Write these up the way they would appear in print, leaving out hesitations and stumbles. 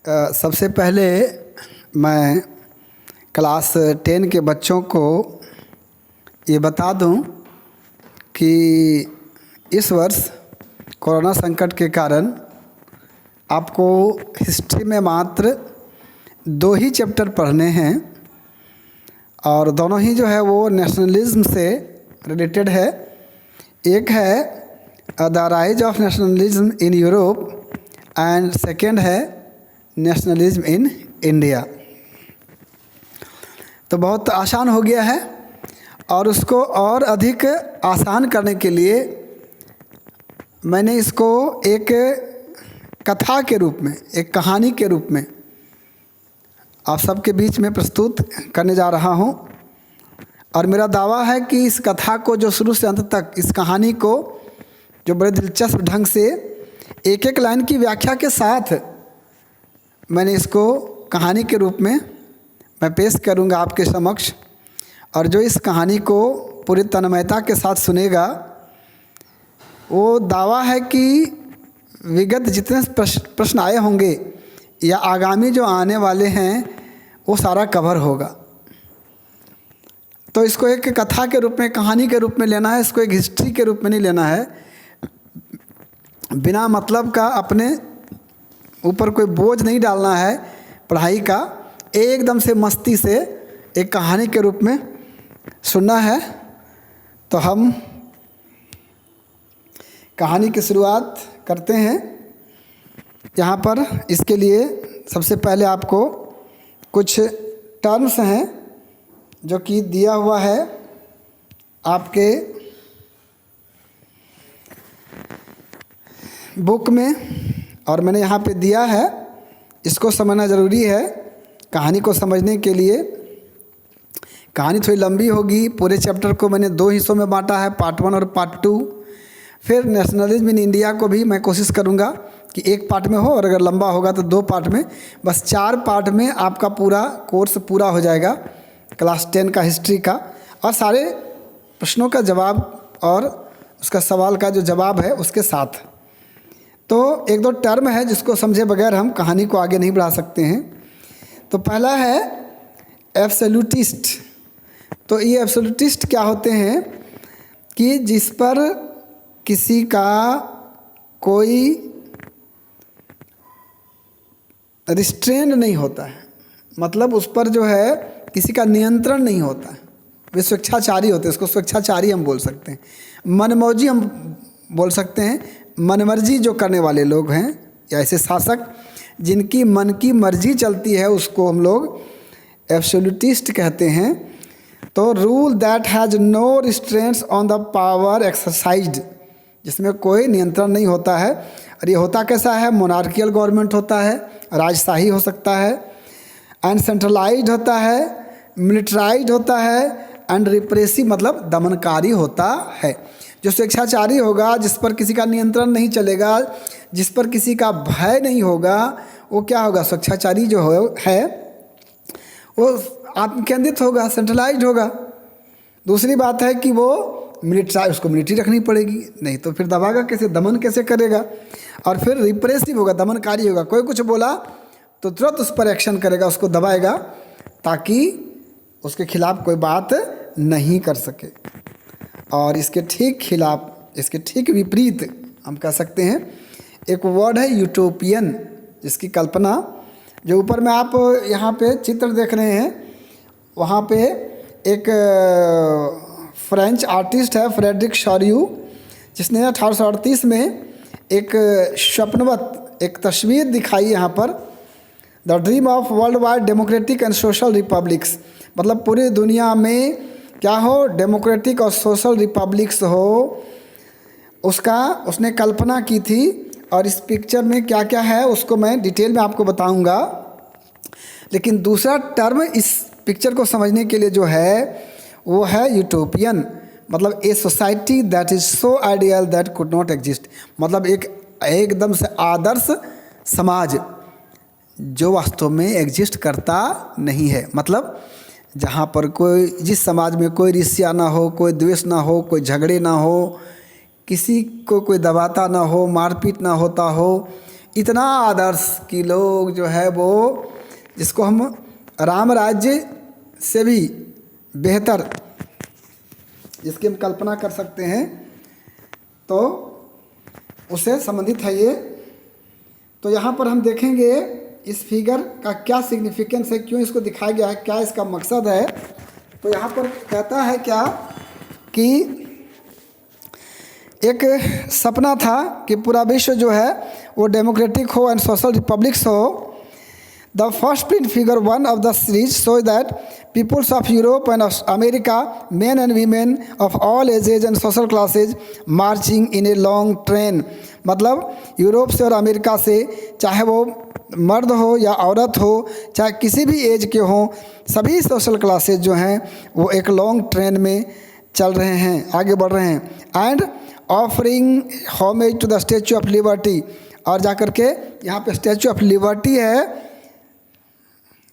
सबसे पहले मैं क्लास 10 के बच्चों को ये बता दूं कि इस वर्ष कोरोना संकट के कारण आपको हिस्ट्री में मात्र 2 ही चैप्टर पढ़ने हैं और दोनों ही जो है वो नेशनलिज्म से रिलेटेड है। एक है the rise of nationalism in Europe and second है नेशनलिज्म इन इंडिया। तो बहुत आसान हो गया है और उसको और अधिक आसान करने के लिए मैंने इसको एक कथा के रूप में, एक कहानी के रूप में आप सबके बीच में प्रस्तुत करने जा रहा हूँ। और मेरा दावा है कि इस कथा को जो शुरू से अंत तक, इस कहानी को जो बड़े दिलचस्प ढंग से एक एक लाइन की व्याख्या के साथ मैंने इसको कहानी के रूप में मैं पेश करूंगा आपके समक्ष। और जो इस कहानी को पूरी तन्मयता के साथ सुनेगा वो दावा है कि विगत जितने प्रश्न आए होंगे या आगामी जो आने वाले हैं वो सारा कवर होगा। तो इसको एक कथा के रूप में, कहानी के रूप में लेना है, इसको एक हिस्ट्री के रूप में नहीं लेना है। बिना मतलब का अपने ऊपर कोई बोझ नहीं डालना है पढ़ाई का, एकदम से मस्ती से एक कहानी के रूप में सुनना है। तो हम कहानी की शुरुआत करते हैं। यहाँ पर इसके लिए सबसे पहले आपको कुछ टर्म्स हैं जो कि दिया हुआ है आपके बुक में और मैंने यहाँ पे दिया है। इसको समझना ज़रूरी है कहानी को समझने के लिए। कहानी थोड़ी लंबी होगी। पूरे चैप्टर को मैंने 2 हिस्सों में बांटा है, पार्ट 1 और पार्ट 2। फिर नेशनलिज्म इन इंडिया को भी मैं कोशिश करूँगा कि एक पार्ट में हो और अगर लंबा होगा तो 2 पार्ट में। बस 4 पार्ट में आपका पूरा कोर्स पूरा हो जाएगा क्लास 10 का हिस्ट्री का, और सारे प्रश्नों का जवाब और उसका सवाल का जो जवाब है उसके साथ। तो 1-2 टर्म है जिसको समझे बगैर हम कहानी को आगे नहीं बढ़ा सकते हैं। तो पहला है एब्सोल्यूटिस्ट। तो ये एब्सोल्यूटिस्ट क्या होते हैं कि जिस पर किसी का कोई रिस्ट्रेंड नहीं होता है, मतलब उस पर जो है किसी का नियंत्रण नहीं होता है। वे स्वेच्छाचारी होते हैं, इसको स्वेच्छाचारी हम बोल सकते हैं, मनमौजी हम बोल सकते हैं। मनमर्जी जो करने वाले लोग हैं या ऐसे शासक जिनकी मन की मर्जी चलती है उसको हम लोग एब्सोल्यूटिस्ट कहते हैं। तो rule that has no restraints on the power exercised, जिसमें कोई नियंत्रण नहीं होता है। और ये होता कैसा है? मोनार्कियल गवर्नमेंट होता है, राजशाही हो सकता है, एंड सेंट्रलाइज्ड होता है, मिलिटराइज्ड होता है, एंड रिप्रेसिव मतलब दमनकारी होता है। जो स्वेच्छाचारी होगा, जिस पर किसी का नियंत्रण नहीं चलेगा, जिस पर किसी का भय नहीं होगा, वो क्या होगा? स्वेच्छाचारी जो है वो आत्मकेंद्रित होगा, सेंट्रलाइज्ड होगा। दूसरी बात है कि वो मिलिट्री, उसको मिलिट्री रखनी पड़ेगी, नहीं तो फिर दबाएगा कैसे, दमन कैसे करेगा। और फिर रिप्रेसिव होगा, दमनकारी होगा। कोई कुछ बोला तो तुरंत उस पर एक्शन करेगा, उसको दबाएगा ताकि उसके खिलाफ कोई बात नहीं कर सके। और इसके ठीक खिलाफ, इसके ठीक विपरीत हम कह सकते हैं एक वर्ड है यूटोपियन, जिसकी कल्पना जो ऊपर में आप यहाँ पे चित्र देख रहे हैं, वहाँ पे एक फ्रेंच आर्टिस्ट है फ्रेडरिक शॉरियू, जिसने 1838 में एक स्वप्नवत एक तस्वीर दिखाई यहाँ पर, the dream of world wide democratic and social republics, मतलब पूरी दुनिया में क्या हो, डेमोक्रेटिक और सोशल रिपब्लिक्स हो, उसका उसने कल्पना की थी। और इस पिक्चर में क्या क्या है उसको मैं डिटेल में आपको बताऊंगा। लेकिन दूसरा टर्म इस पिक्चर को समझने के लिए जो है वो है यूटोपियन, मतलब a society that is so ideal that could not exist, मतलब एक एकदम से आदर्श समाज जो वास्तव में एग्जिस्ट करता नहीं है। मतलब जहाँ पर कोई, जिस समाज में कोई ईर्ष्या ना हो, कोई द्वेष ना हो, कोई झगड़े ना हो, किसी को कोई दबाता ना हो, मारपीट ना होता हो, इतना आदर्श कि लोग जो है वो जिसको हम राम राज्य से भी बेहतर जिसकी हम कल्पना कर सकते हैं, तो उससे संबंधित है ये। तो यहाँ पर हम देखेंगे इस फिगर का क्या सिग्निफिकेंस है, क्यों इसको दिखाया गया है, क्या इसका मकसद है। तो यहाँ पर कहता है क्या कि एक सपना था कि पूरा विश्व जो है वो डेमोक्रेटिक हो एंड सोशल रिपब्लिक्स हो। The first print figure 1 of the series shows that peoples of Europe and America, men and women of all ages and social classes, marching in a long train। मतलब Europe से और America से, चाहे वो मर्द हो या औरत हो, चाहे किसी भी एज के हों, सभी सोशल क्लासेज जो हैं वो एक लॉन्ग ट्रेन में चल रहे हैं, आगे बढ़ रहे हैं। And offering homage to the Statue of Liberty, और जाकर के यहाँ पे स्टैचू ऑफ लिबर्टी है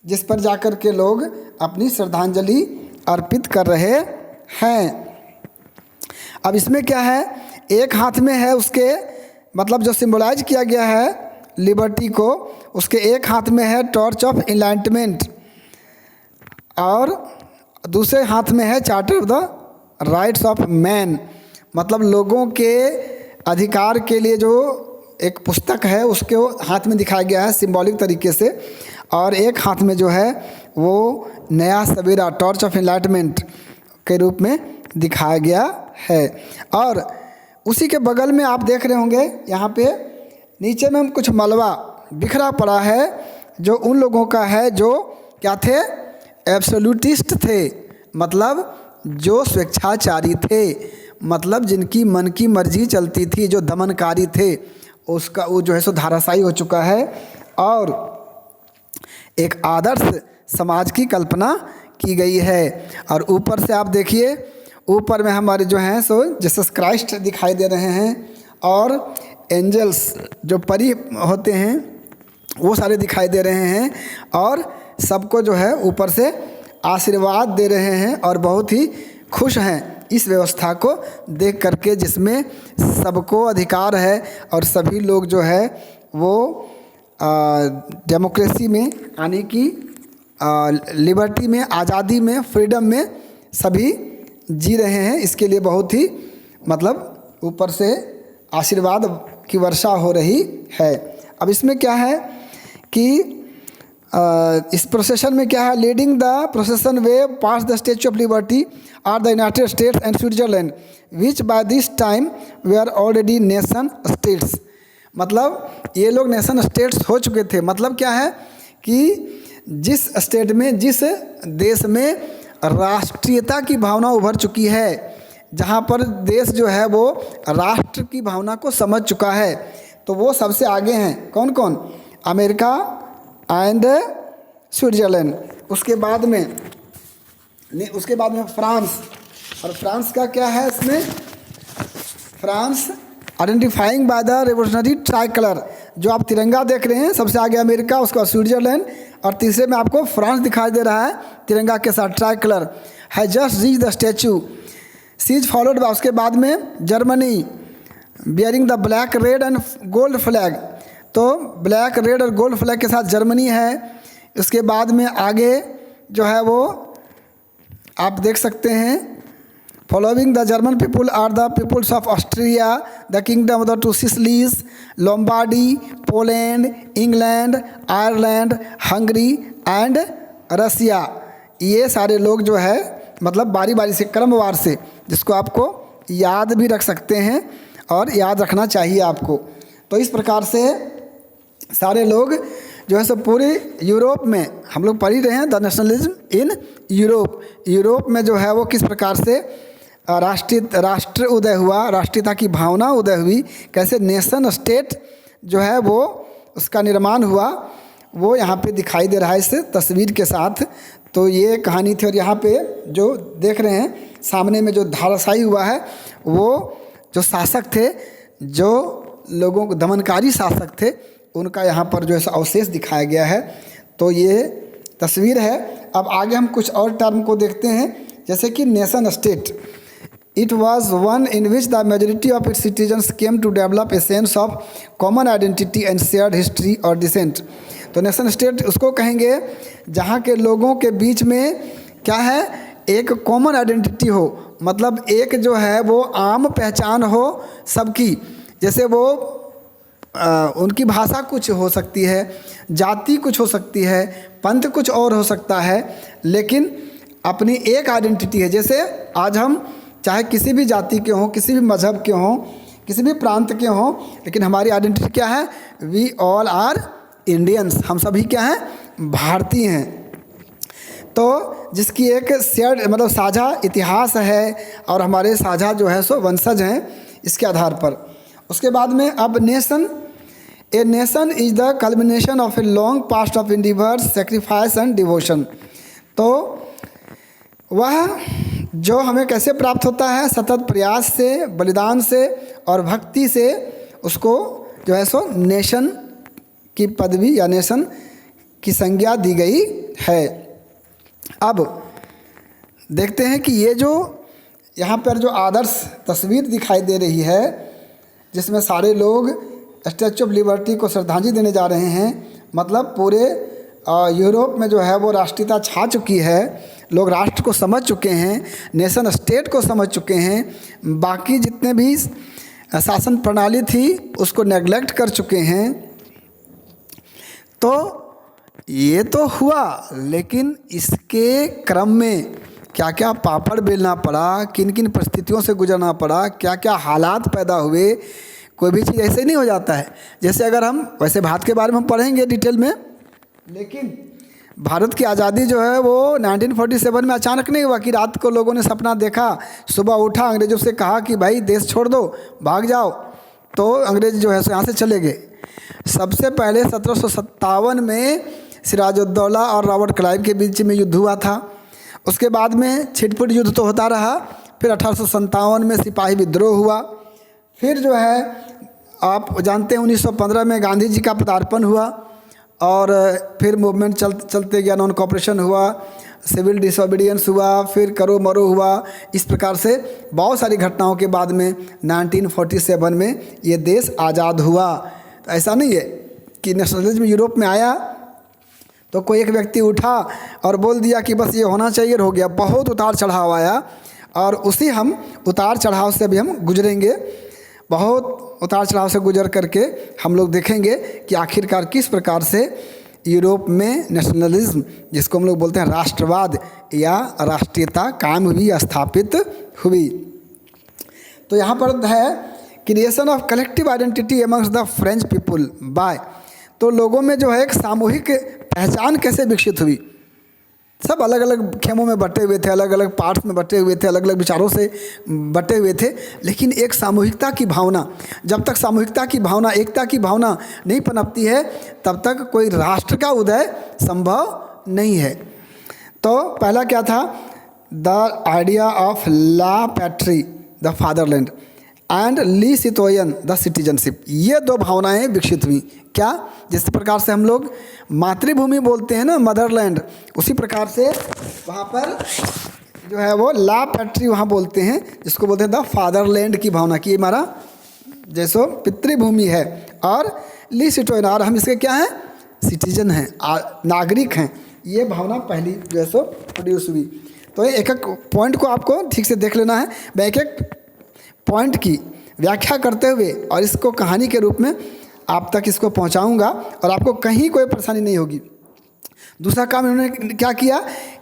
जिस पर जाकर के लोग अपनी श्रद्धांजलि अर्पित कर रहे हैं। अब इसमें क्या है, एक हाथ में है उसके, मतलब जो सिंबलाइज किया गया है लिबर्टी को, उसके एक हाथ में है टॉर्च ऑफ एनलाइटमेंट और दूसरे हाथ में है charter of the rights of man. मतलब लोगों के अधिकार के लिए जो एक पुस्तक है उसके हाथ में दिखाया गया है सिंबॉलिक तरीके से, और एक हाथ में जो है वो नया सवेरा टॉर्च ऑफ एनलाइटमेंट के रूप में दिखाया गया है। और उसी के बगल में आप देख रहे होंगे यहाँ पे नीचे में कुछ मलबा बिखरा पड़ा है, जो उन लोगों का है जो क्या थे, एब्सोल्यूटिस्ट थे, मतलब जो स्वेच्छाचारी थे, मतलब जिनकी मन की मर्जी चलती थी, जो दमनकारी थे, उसका वो जो है सो धाराशायी हो चुका है और एक आदर्श समाज की कल्पना की गई है। और ऊपर से आप देखिए, ऊपर में हमारे जो हैं सो जीसस क्राइस्ट दिखाई दे रहे हैं और एंजल्स जो परी होते हैं वो सारे दिखाई दे रहे हैं, और सबको जो है ऊपर से आशीर्वाद दे रहे हैं और बहुत ही खुश हैं इस व्यवस्था को देख करके, जिसमें सबको अधिकार है और सभी लोग जो है वो डेमोक्रेसी में आने की, लिबर्टी में, आज़ादी में, फ्रीडम में सभी जी रहे हैं। इसके लिए बहुत ही मतलब ऊपर से आशीर्वाद की वर्षा हो रही है। अब इसमें क्या है कि इस प्रोसेशन में क्या है, leading the procession they pass the Statue of Liberty are the United States and Switzerland which by this time they are already nation states. मतलब ये लोग नेशन स्टेट्स हो चुके थे। मतलब क्या है कि जिस स्टेट में, जिस देश में राष्ट्रीयता की भावना उभर चुकी है, जहाँ पर देश जो है वो राष्ट्र की भावना को समझ चुका है, तो वो सबसे आगे हैं। कौन कौन? America and Switzerland. उसके बाद में फ्रांस। और फ्रांस का क्या है इसमें, France identifying by the revolutionary try colour. जो आप तिरंगा देख रहे हैं, सबसे आगे अमेरिका, उसके बाद स्विट्जरलैंड और तीसरे में आपको फ्रांस दिखाई दे रहा है तिरंगा के साथ ट्राई कलर। है just reach the statue sees followed by, उसके बाद में Germany bearing the black red and gold flag. तो ब्लैक रेड और गोल्ड फ्लैग के साथ जर्मनी है। उसके बाद में आगे जो है वो आप देख सकते हैं, following the German people are the peoples of Austria, the kingdom of the two Sicilies, Lombardy, Poland, England, Ireland, Hungary and Russia. ये सारे लोग जो है मतलब बारी बारी से, क्रमवार से, जिसको आपको याद भी रख सकते हैं और याद रखना चाहिए आपको। तो इस प्रकार से सारे लोग जो है सब पूरे यूरोप में हम लोग पढ़ ही रहे हैं, the nationalism in Europe. Europe में जो है वो किस प्रकार से राष्ट्र उदय हुआ, राष्ट्रीयता की भावना उदय हुई, कैसे नेशन स्टेट जो है वो उसका निर्माण हुआ, वो यहाँ पे दिखाई दे रहा है इस तस्वीर के साथ। तो ये कहानी थी। और यहाँ पे जो देख रहे हैं सामने में जो धाराशायी हुआ है, वो जो शासक थे, जो लोगों को दमनकारी शासक थे, उनका यहाँ पर जो है अवशेष दिखाया गया है। तो ये तस्वीर है। अब आगे हम कुछ और टर्म को देखते हैं, जैसे कि nation state. It was one in which the majority of its citizens came to develop a sense of common identity and shared history or descent. तो नेशन स्टेट उसको कहेंगे जहाँ के लोगों के बीच में क्या है, एक कॉमन आइडेंटिटी हो, मतलब एक जो है वो आम पहचान हो सबकी। जैसे वो उनकी भाषा कुछ हो सकती है, जाति कुछ हो सकती है, पंथ कुछ और हो सकता है, लेकिन अपनी एक आइडेंटिटी है। जैसे आज हम चाहे किसी भी जाति के हों, किसी भी मज़हब के हों, किसी भी प्रांत के हों, लेकिन हमारी आइडेंटिटी क्या है, वी ऑल आर इंडियंस, हम सभी क्या हैं, भारतीय हैं। तो जिसकी एक शेयर्ड मतलब साझा इतिहास है और हमारे साझा जो है सो वंशज हैं, इसके आधार पर। उसके बाद में अब nation, a nation is the culmination of a long past of endeavours sacrifice and devotion. तो वह जो हमें कैसे प्राप्त होता है, सतत प्रयास से, बलिदान से और भक्ति से उसको जो है सो नेशन की पदवी या नेशन की संज्ञा दी गई है। अब देखते हैं कि ये जो यहाँ पर जो आदर्श तस्वीर दिखाई दे रही है, जिसमें सारे लोग स्टैचू ऑफ लिबर्टी को श्रद्धांजलि देने जा रहे हैं, मतलब पूरे यूरोप में जो है वो राष्ट्रीयता छा चुकी है, लोग राष्ट्र को समझ चुके हैं, नेशन स्टेट को समझ चुके हैं, बाकी जितने भी शासन प्रणाली थी उसको नेगलेक्ट कर चुके हैं। तो ये तो हुआ, लेकिन इसके क्रम में क्या क्या पापड़ बेलना पड़ा, किन किन परिस्थितियों से गुजरना पड़ा, क्या क्या हालात पैदा हुए। कोई भी चीज़ ऐसे नहीं हो जाता है। जैसे अगर हम वैसे भारत के बारे में हम पढ़ेंगे डिटेल में, लेकिन भारत की आज़ादी जो है वो 1947 में अचानक नहीं हुआ कि रात को लोगों ने सपना देखा, सुबह उठा, अंग्रेज़ों से कहा कि भाई देश छोड़ दो, भाग जाओ, तो अंग्रेज़ जो है सो यहाँ से चले गए। सबसे पहले 1757 में सिराजुद्दौला और रॉबर्ट क्लाइव के बीच में युद्ध हुआ था। उसके बाद में छिटपुट युद्ध तो होता रहा। फिर 1857 में सिपाही विद्रोह हुआ। फिर जो है आप जानते हैं 1915 में गांधी जी का पदार्पण हुआ और फिर मूवमेंट चलते गया, नॉन कॉपरेशन हुआ, सिविल डिसोबीडियंस हुआ, फिर करो मरो हुआ। इस प्रकार से बहुत सारी घटनाओं के बाद में 1947 में ये देश आज़ाद हुआ। तो ऐसा नहीं है कि नेशनलिज्म यूरोप में आया तो कोई एक व्यक्ति उठा और बोल दिया कि बस ये होना चाहिए, हो गया। बहुत उतार चढ़ाव आया और उसी हम उतार चढ़ाव से अभी हम गुजरेंगे। बहुत उतार चढ़ाव से गुजर करके हम लोग देखेंगे कि आखिरकार किस प्रकार से यूरोप में नेशनलिज्म, जिसको हम लोग बोलते हैं राष्ट्रवाद या राष्ट्रीयता, कायम हुई, स्थापित हुई। तो यहाँ पर है creation of collective identity amongst the French people by. तो लोगों में जो है एक सामूहिक पहचान कैसे विकसित हुई। सब अलग अलग खेमों में बटे हुए थे, अलग अलग पार्ट्स में बटे हुए थे, अलग अलग विचारों से बटे हुए थे, लेकिन एक सामूहिकता की भावना, जब तक सामूहिकता की भावना, एकता की भावना नहीं पनपती है, तब तक कोई राष्ट्र का उदय संभव नहीं है। तो पहला क्या था, the idea of la patrie the fatherland and le citoyen the citizenship. ये दो भावनाएं विकसित हुई। क्या, जिस प्रकार से हम लोग मातृभूमि बोलते हैं ना, मदरलैंड, उसी प्रकार से वहाँ पर जो है वो ला पैट्री वहाँ बोलते हैं, जिसको बोलते हैं द फादरलैंड की भावना, कि हमारा जैसो पितृभूमि है। और ली सिटोयन, और हम इसके क्या हैं, सिटीजन हैं, नागरिक हैं। ये भावना पहली जैसो प्रोड्यूस हुई। तो एक एक पॉइंट को आपको ठीक से देख लेना है। मैं एक एक पॉइंट की व्याख्या करते हुए और इसको कहानी के रूप में आप तक इसको पहुंचाऊंगा और आपको कहीं कोई परेशानी नहीं होगी। दूसरा काम इन्होंने क्या किया,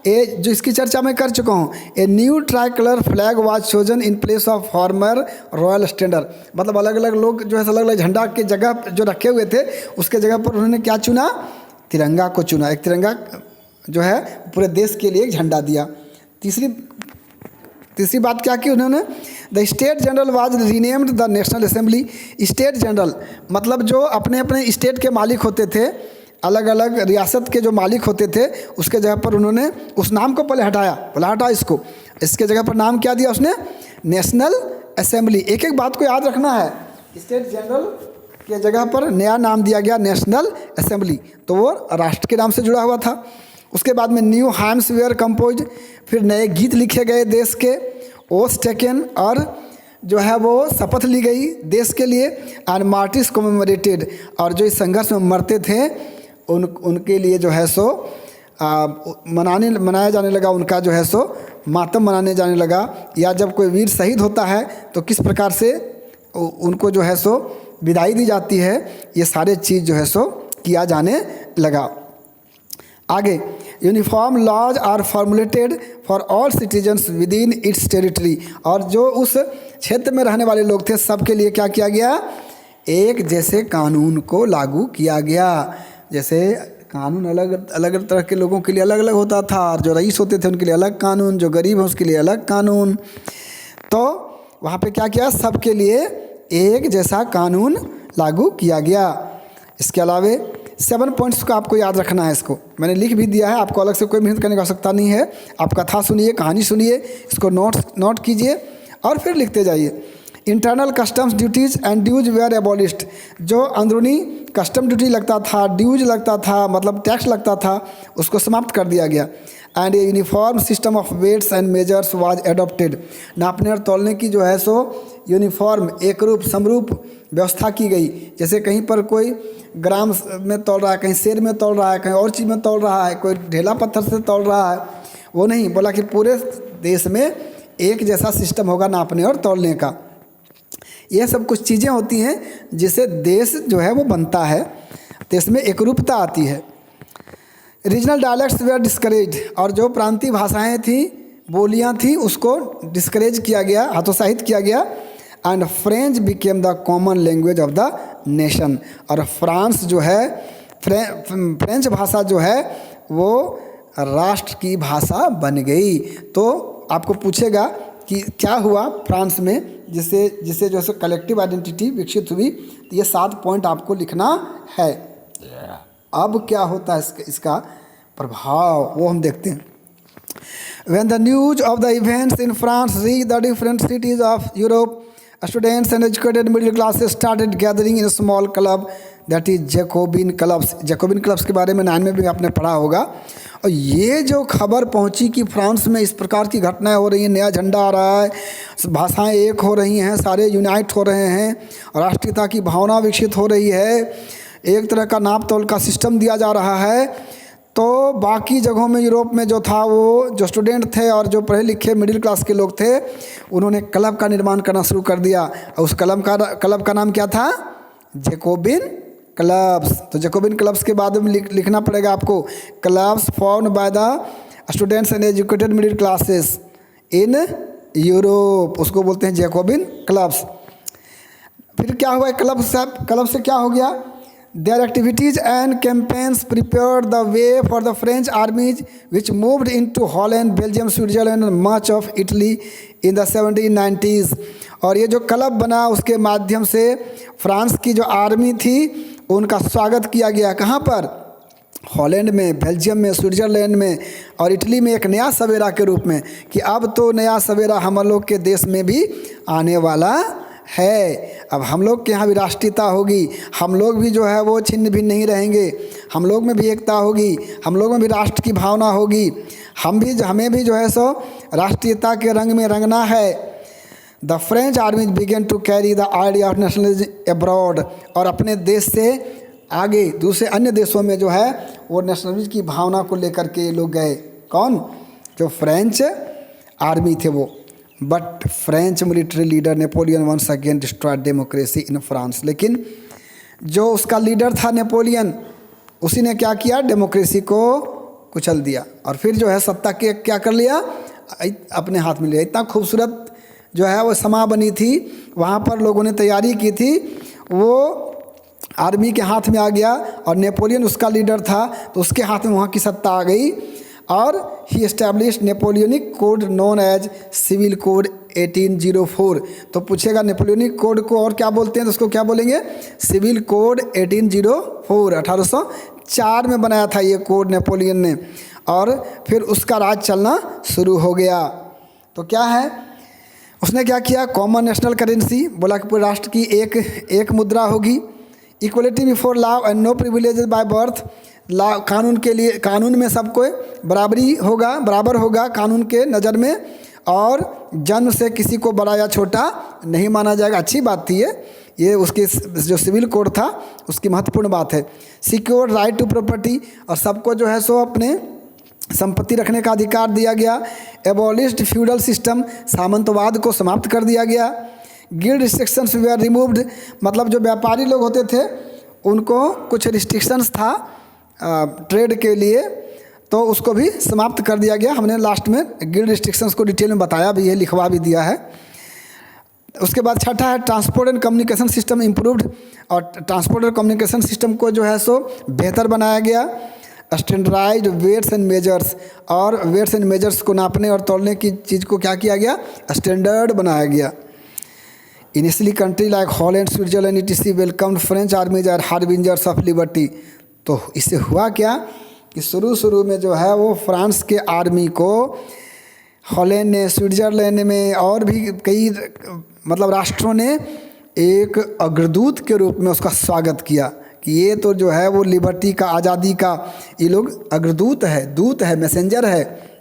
ए जो इसकी चर्चा मैं कर चुका हूँ, a new try colour flag was chosen in place of former royal standard. मतलब अलग अलग लोग जो है अलग अलग झंडा के जगह जो रखे हुए थे, उसके जगह पर उन्होंने क्या चुना, तिरंगा को चुना। एक तिरंगा जो है पूरे देश के लिए एक झंडा दिया। तीसरी बात क्या की उन्होंने, the state general was renamed the national assembly. State general मतलब जो अपने अपने स्टेट के मालिक होते थे, अलग अलग रियासत के जो मालिक होते थे, उसके जगह पर उन्होंने उस नाम को पहले हटाया, बोला हटा इसको, इसके जगह पर नाम क्या दिया उसने, नेशनल असेंबली। एक एक बात को याद रखना है, स्टेट जनरल के जगह पर नया नाम दिया गया नेशनल असेंबली, तो वो राष्ट्र के नाम से जुड़ा हुआ था। उसके बाद में न्यू हाइम्स वेयर कंपोज, फिर नए गीत लिखे गए देश के। ओथ टेकन, और जो है वो शपथ ली गई देश के लिए, एंड मार्टिस कमेमोरेटेड, और जो इस संघर्ष में मरते थे उनके लिए जो है सो मनाया जाने लगा, उनका जो है सो मातम मनाने जाने लगा। या जब कोई वीर शहीद होता है तो किस प्रकार से उनको जो है सो विदाई दी जाती है, ये सारे चीज़ जो है सो किया जाने लगा। आगे, uniform laws are formulated for all citizens within its territory, और जो उस क्षेत्र में रहने वाले लोग थे सबके लिए क्या किया गया, एक जैसे कानून को लागू किया गया। जैसे कानून अलग अलग तरह के लोगों के लिए अलग अलग होता था, और जो रईस होते थे उनके लिए अलग कानून, जो गरीब हैं उसके लिए अलग कानून। तो वहाँ पे क्या किया, सबके लिए एक जैसा कानून लागू किया गया। इसके अलावे 7 पॉइंट्स को आपको याद रखना है। इसको मैंने लिख भी दिया है, आपको अलग से कोई मेहनत करने की आवश्यकता नहीं है। आप कथा सुनिए, कहानी सुनिए, इसको नोट कीजिए और फिर लिखते जाइए। Internal customs duties and dues were abolished, जो अंदरूनी कस्टम ड्यूटी लगता था, ड्यूज लगता था, मतलब टैक्स लगता था, उसको समाप्त कर दिया गया। And a uniform system of weights and measures was adopted, नापने और तोलने की जो है सो यूनिफॉर्म एक रूप समरूप व्यवस्था की गई। जैसे कहीं पर कोई ग्राम में तोल रहा है, कहीं सेर में तोल रहा है, कहीं और चीज़ में तोल रहा है, कोई ढेला पत्थर से तोल रहा है, वो नहीं, बोला कि पूरे देश में एक जैसा सिस्टम होगा नापने और तोलने का। यह सब कुछ चीज़ें होती हैं जिससे देश जो है वो बनता है, देश में एकरूपता आती है। रीजनल डायलेक्ट्स वेयर डिस्करेज, और जो प्रांतीय भाषाएं थी, बोलियां थी, उसको डिस्करेज किया गया, हतोत्साहित किया गया। And French became the common language of the nation, और फ्रांस जो है, फ्रेंच भाषा जो है वो राष्ट्र की भाषा बन गई। तो आपको पूछेगा कि क्या हुआ फ्रांस में जिससे जो है कलेक्टिव आइडेंटिटी विकसित हुई, तो ये 7 पॉइंट आपको लिखना है। अब क्या होता है इसका प्रभाव, वो हम देखते हैं। When the news of the events in France reached the different cities of Europe, students and educated middle classes started gathering in a small club, that is Jacobin clubs. Jacobin clubs के बारे में 9 में भी आपने पढ़ा होगा। और ये जो खबर पहुंची कि फ्रांस में इस प्रकार की घटनाएं हो रही हैं, नया झंडा आ रहा है, भाषाएं एक हो रही हैं, सारे यूनाइट हो रहे हैं, राष्ट्रीयता की भावना विकसित हो रही है, एक तरह का नाप तोल का सिस्टम दिया जा रहा है, तो बाकी जगहों में यूरोप में जो था, वो जो स्टूडेंट थे और जो पढ़े लिखे मिडिल क्लास के लोग थे, उन्होंने क्लब का निर्माण करना शुरू कर दिया। और उस क्लब का नाम क्या था, जैकोबिन क्लब्स। तो जैकोबिन क्लब्स के बाद में लिखना पड़ेगा आपको, clubs formed by the students and educated middle classes in Europe, उसको बोलते हैं जैकोबिन क्लब्स। फिर क्या हुआ, क्लब से क्या हो गया, Their activities and campaigns prepared the way for the French armies which moved into Holland, Belgium, Switzerland and much of Italy in the 1790s। और ये जो क्लब बना उसके माध्यम से फ्रांस की जो आर्मी थी उनका स्वागत किया गया। कहाँ पर, हॉलैंड में, बेल्जियम में, स्विट्ज़रलैंड में और इटली में, एक नया सवेरा के रूप में कि अब तो नया सवेरा हम लोग के देश में भी आने वाला है। अब हम लोग के यहाँ भी राष्ट्रीयता होगी, हम लोग भी जो है वो छिन्न भिन्न नहीं रहेंगे, हम लोग में भी एकता होगी, हम लोग में भी राष्ट्र की भावना होगी, हमें भी जो है सो राष्ट्रीयता के रंग में रंगना है। The French army began to carry the idea of nationalism abroad, और अपने देश से आगे दूसरे अन्य देशों में जो है वो नेशनलिज्म की भावना को लेकर के लोग गए। कौन, जो फ्रेंच आर्मी थे वो। But French military leader Napoleon once again destroyed democracy in France, लेकिन जो उसका लीडर था नेपोलियन, उसी ने क्या किया, डेमोक्रेसी को कुचल दिया और फिर जो है सत्ता के क्या कर लिया, अपने हाथ में लिया। इतना खूबसूरत जो है वो समा बनी थी, वहाँ पर लोगों ने तैयारी की थी, वो आर्मी के हाथ में आ गया और नेपोलियन उसका लीडर था तो उसके हाथ में वहाँ की सत्ता आ गई। और he established Napoleonic code known as civil code 1804। तो पूछेगा नेपोलियनिक कोड को और क्या बोलते हैं, तो उसको क्या बोलेंगे, सिविल कोड 1804। 1804 में बनाया था ये कोड नेपोलियन ने, और फिर उसका राज चलना शुरू हो गया। तो क्या है, उसने क्या किया, कॉमन नेशनल करेंसी, बोला कि पूरे राष्ट्र की एक मुद्रा होगी। Equality before law and no privileges by birth, ला कानून के लिए, कानून में सबको बराबरी होगा, बराबर होगा कानून के नज़र में, और जन्म से किसी को बड़ा या छोटा नहीं माना जाएगा। अच्छी बात थी ये उसके जो सिविल कोड था उसकी महत्वपूर्ण बात है। सिक्योर राइट टू प्रॉपर्टी, और सबको जो है सो अपने संपत्ति रखने का अधिकार दिया गया। एबॉलिश्ड फ्यूडल सिस्टम, सामंतवाद को समाप्त कर दिया गया। Guild restrictions were removed, मतलब जो व्यापारी लोग होते थे उनको कुछ रिस्ट्रिक्शंस था ट्रेड के लिए, तो उसको भी समाप्त कर दिया गया। हमने लास्ट में गिल्ड रिस्ट्रिक्शंस को डिटेल में बताया भी है, लिखवा भी दिया है। उसके बाद छठा है transport and communication system improved, और ट्रांसपोर्ट और कम्युनिकेशन सिस्टम को जो है सो बेहतर बनाया गया। स्टैंडर्डाइज्ड वेट्स एंड मेजर्स, और वेट्स एंड मेजर्स को नापने और तोलने की चीज़ को क्या किया गया, स्टैंडर्ड बनाया गया। Initially country like Holland, Switzerland etc welcomed French armies are harbingers of liberty. तो इससे हुआ क्या कि शुरू में जो है वो फ्रांस के आर्मी को हॉलैंड ने, स्विट्जरलैंड में और भी कई मतलब राष्ट्रों ने एक अग्रदूत के रूप में उसका स्वागत किया कि ये तो जो है वो लिबर्टी का, आज़ादी का, ये लोग अग्रदूत है, दूत है, मैसेंजर है,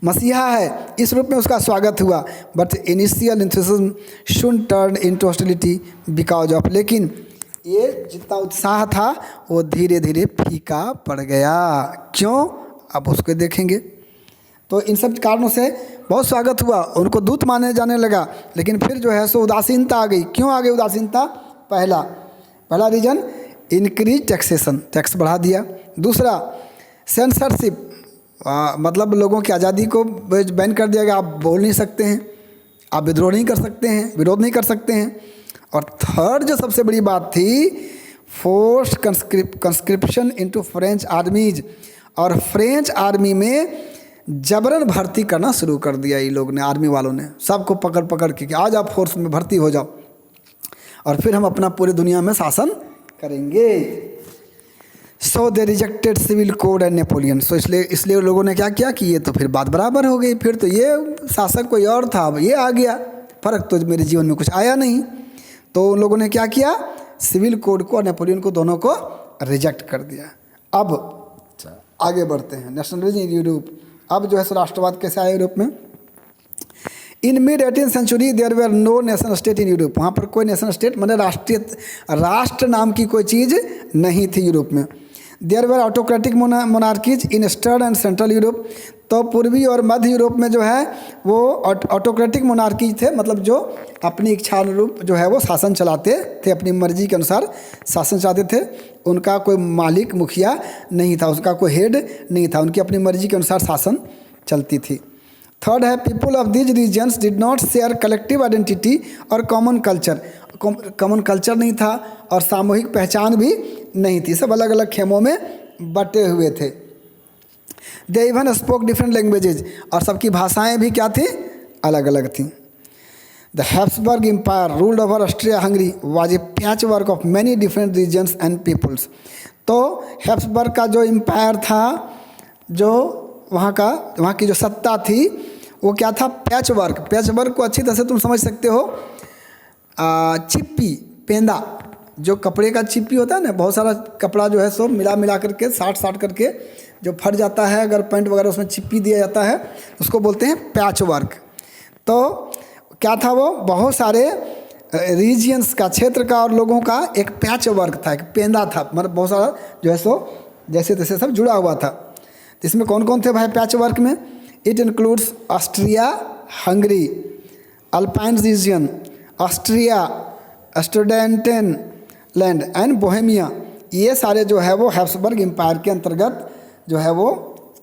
मसीहा है, इस रूप में उसका स्वागत हुआ। But initial enthusiasm should turn into hostility because of, लेकिन ये जितना उत्साह था वो धीरे धीरे फीका पड़ गया। क्यों, अब उसको देखेंगे। तो इन सब कारणों से बहुत स्वागत हुआ, उनको दूत माने जाने लगा, लेकिन फिर जो है सो उदासीनता आ गई। क्यों आ गई उदासीनता? पहला रीजन इंक्रीज टैक्सेशन, टैक्स बढ़ा दिया। दूसरा सेंसरशिप, मतलब लोगों की आज़ादी को बैन कर दिया गया, आप बोल नहीं सकते हैं, आप विद्रोह नहीं कर सकते हैं, विरोध नहीं कर सकते हैं। और थर्ड जो सबसे बड़ी बात थी, फोर्स्ड कंस्क्रिप्शन इनटू फ्रेंच आर्मीज, और फ्रेंच आर्मी में जबरन भर्ती करना शुरू कर दिया। ये लोग ने, आर्मी वालों ने सबको पकड़ के कि आज आप फोर्स में भर्ती हो जाओ और फिर हम अपना पूरी दुनिया में शासन करेंगे। So they rejected civil code and Napoleon. So इसलिए लोगों ने क्या किया कि ये तो फिर बात बराबर हो गई, फिर तो ये शासक कोई और था, अब ये आ गया, फर्क तो मेरे जीवन में कुछ आया नहीं। तो उन लोगों ने क्या किया, सिविल कोड को और नेपोलियन को, दोनों को रिजेक्ट कर दिया। अब आगे बढ़ते हैं, नेशनलिज्म इन यूरोप। अब जो है राष्ट्रवाद कैसे आया यूरोप में? In mid 18th century there were no nation state in Europe. वहाँ पर कोई नेशन स्टेट मतलब राष्ट्र नाम की कोई चीज़ नहीं थी यूरोप में। There were autocratic monarchies in eastern and central Europe. तो पूर्वी और मध्य यूरोप में जो है वो ऑटोक्रेटिक मोनार्कीज थे, मतलब जो अपनी इच्छा अनुरूप जो है वो शासन चलाते थे, अपनी मर्जी के अनुसार शासन चलाते थे। उनका कोई मालिक, मुखिया नहीं था, उसका कोई हेड नहीं था, उनकी अपनी मर्जी के अनुसार शासन चलती थी। थर्ड है people of these regions did not share collective identity और कॉमन कल्चर। कॉमन कल्चर नहीं था और सामूहिक पहचान भी नहीं थी, सब अलग अलग खेमों में बटे हुए थे। They even spoke different languages, और सबकी भाषाएं भी क्या थी, अलग अलग थी। The Habsburg empire ruled over Austria Hungary was a patchwork of many different regions and peoples. तो हैब्सबर्ग का जो एम्पायर था, जो वहाँ की जो सत्ता थी वो क्या था, पैच वर्क। पैच वर्क को अच्छी तरह से तुम समझ सकते हो, चिप्पी, पेंदा, जो कपड़े का चिप्पी होता है ना, बहुत सारा कपड़ा जो है सो मिला करके साट करके जो फट जाता है, अगर पैंट वगैरह उसमें चिप्पी दिया जाता है उसको बोलते हैं पैच वर्क। तो क्या था वो, बहुत सारे रीजियंस का, क्षेत्र का और लोगों का एक पैच वर्क था, एक पेंदा था, मतलब बहुत सारा जो है सो जैसे तैसे सब जुड़ा हुआ था। इसमें कौन कौन थे भाई पैच वर्क में? It includes Austria Hungary, Alpine region, Austria, Sudetenland and Bohemia. ये सारे जो है वो हैब्सबर्ग एम्पायर के अंतर्गत जो है वो